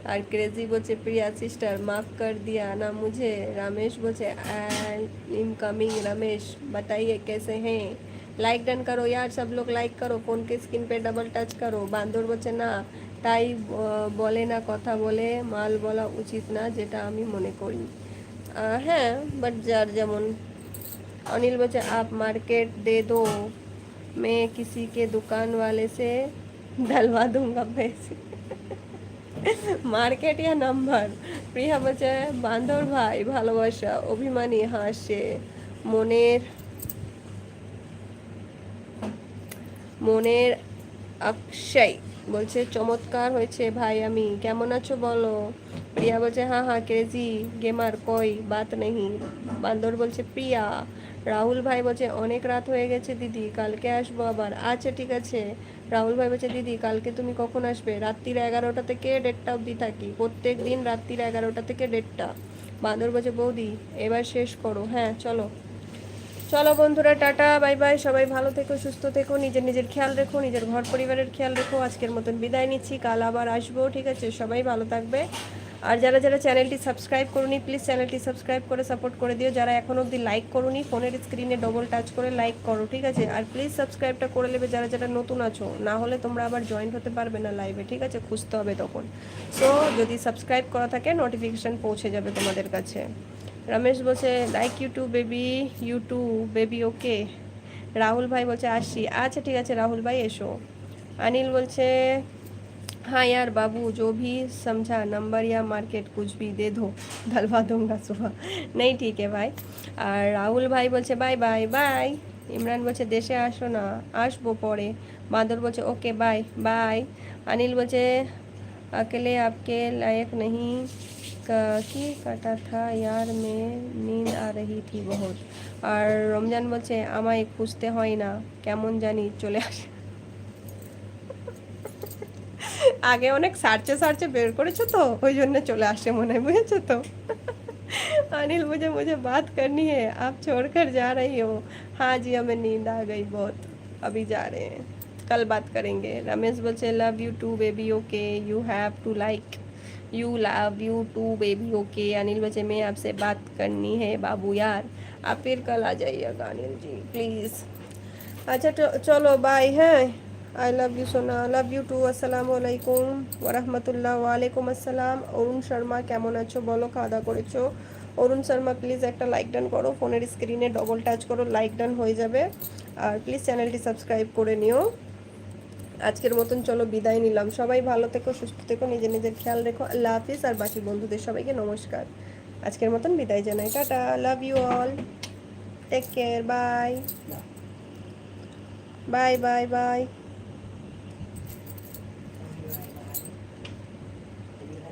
Speaker 1: और क्रेजी बच्चे प्रिया सिस्टर माफ़ कर दिया ना मुझे। रमेश बच्चे आई एम कमिंग, रमेश बताइए कैसे हैं? लाइक डन करो यार, सब लोग लाइक करो, फ़ोन के स्क्रीन पे डबल टच करो। বান্দর বলছে না তাই বলে না, কথা বলে মাল বলা উচিত না, যেটা আমি মনে করি। হ্যাঁ বাট যার যেমন। अनिल बच्चे आप मार्केट दे दो, मैं किसी के दुकान वाले से डलवा दूंगा पैसे। মার্কেট ইয়া নাম্বার? প্রিয়া বলছে বান্দর ভাই ভালোবাসা, অভিমানী হাসে, মনের মনের অক্ষয় বলছে চমৎকার হয়েছে ভাই, আমি কেমন আছো বলো। প্রিয়া বলছে হ্যাঁ হ্যাঁ ক্রেজি গেমার কই বাত নেই। বান্দর বলছে প্রিয়া। রাহুল ভাই বলছে অনেক রাত হয়ে গেছে দিদি, কালকে আসবো আবার। আচ্ছা ঠিক আছে। রাহুল ভাই বলছে দিদি কালকে তুমি কখন আসবে? রাত্রির 11টা থেকে 1:30 অবধি থাকি, প্রত্যেক দিন রাত্রির 11টা থেকে 1:30। বান্দর বলছে বৌদি এবার শেষ করো। হ্যাঁ চলো চলো বন্ধুরা, টাটা বাই বাই, সবাই ভালো থেকো, সুস্থ থেকো, নিজের নিজের খেয়াল রেখো, নিজের ঘর পরিবারের খেয়াল রেখো। আজকের মতন বিদায় নিচ্ছি, কাল আবার আসবো, ঠিক আছে, সবাই ভালো থাকবে। আর যারা যারা চ্যানেলটি সাবস্ক্রাইব করুনি প্লিজ চ্যানেলটি সাবস্ক্রাইব করে সাপোর্ট করে দিও। যারা এখন অবধি লাইক করুনি ফোনের স্ক্রিনে ডবল টাচ করে লাইক করো, ঠিক আছে। আর প্লিজ সাবস্ক্রাইবটা করে নেবে যারা যারা নতুন আছো, না হলে তোমরা আবার জয়েন হতে পারবে না লাইভে, ঠিক আছে, খুঁজতে হবে তখন। সো যদি সাবস্ক্রাইব করা থাকে নোটিফিকেশান পৌঁছে যাবে তোমাদের কাছে। রমেশ বলছে like YouTube baby, YouTube baby ওকে। রাহুল ভাই বলছে আসি, আচ্ছা ঠিক আছে রাহুল ভাই এসো। अनिल बोलছে हाँ यार बाबू जो भी समझा, नंबर या मार्केट कुछ भी दे दो, डलवा दूंगा सुबह। नहीं ठीक है भाई। আর রাহুল ভাই বলছে বাই বাই বাই। ইমরান বলছে দেশে আসো না, আসবো পরে। বাঁদর বলছে ওকে বাই বাই। अनिल বলছে अकेले आपके लायक नहीं की काटा था यार, मैं नींद आ रही थी बहुत। আর রমজান বলছে আমায় খুঁজতে হয় না, কেমন জানি চলে আসে। আগে অনেক সার্চে সার্চে বের করেছো তো ওই জন্য চলে আসে মনে হয়, বুঝেছো তো। अनिल मुझे मुझे बात करनी है, आप छोड़कर जा रही हो? हाँ जी हमें नींद आ गई बहुत, अभी जा रहे हैं, कल बात करेंगे। रमेश बोलছে love you too baby okay, you have to like, you love you too baby okay. Anil बोलছে मैं आपसे बात करनी है बाबू यार, आप फिर कल आ जाइएगा अनिल जी प्लीज़। अच्छा चलो बाय। হ্যাঁ आई लव यू सोना, लव यू टू। আসসালামু আলাইকুম ওরহমতুল্লাহ। ওয়ালাইকুম আসসালাম। অরুণ শর্মা কেমন আছো বলো, খাওয়া দাওয়া করেছো? অরুণ শর্মা প্লিজ একটা লাইক ডান করো, ফোনের স্ক্রিনে ডবল টাচ করো, লাইক ডান হয়ে যাবে। আর প্লিজ চ্যানেলটি সাবস্ক্রাইব করে নিও। আজকের মতন চলো বিদায় নিলাম। সবাই ভালো থেকো, সুস্থ থেকো, নিজের নিজের খেয়াল রেখো। আল্লাহ হাফিজ। আর বাকি বন্ধুদের সবাইকে নমস্কার। আজকের মতন বিদায় জানাই। Tata, love you all, take care, bye bye bye by.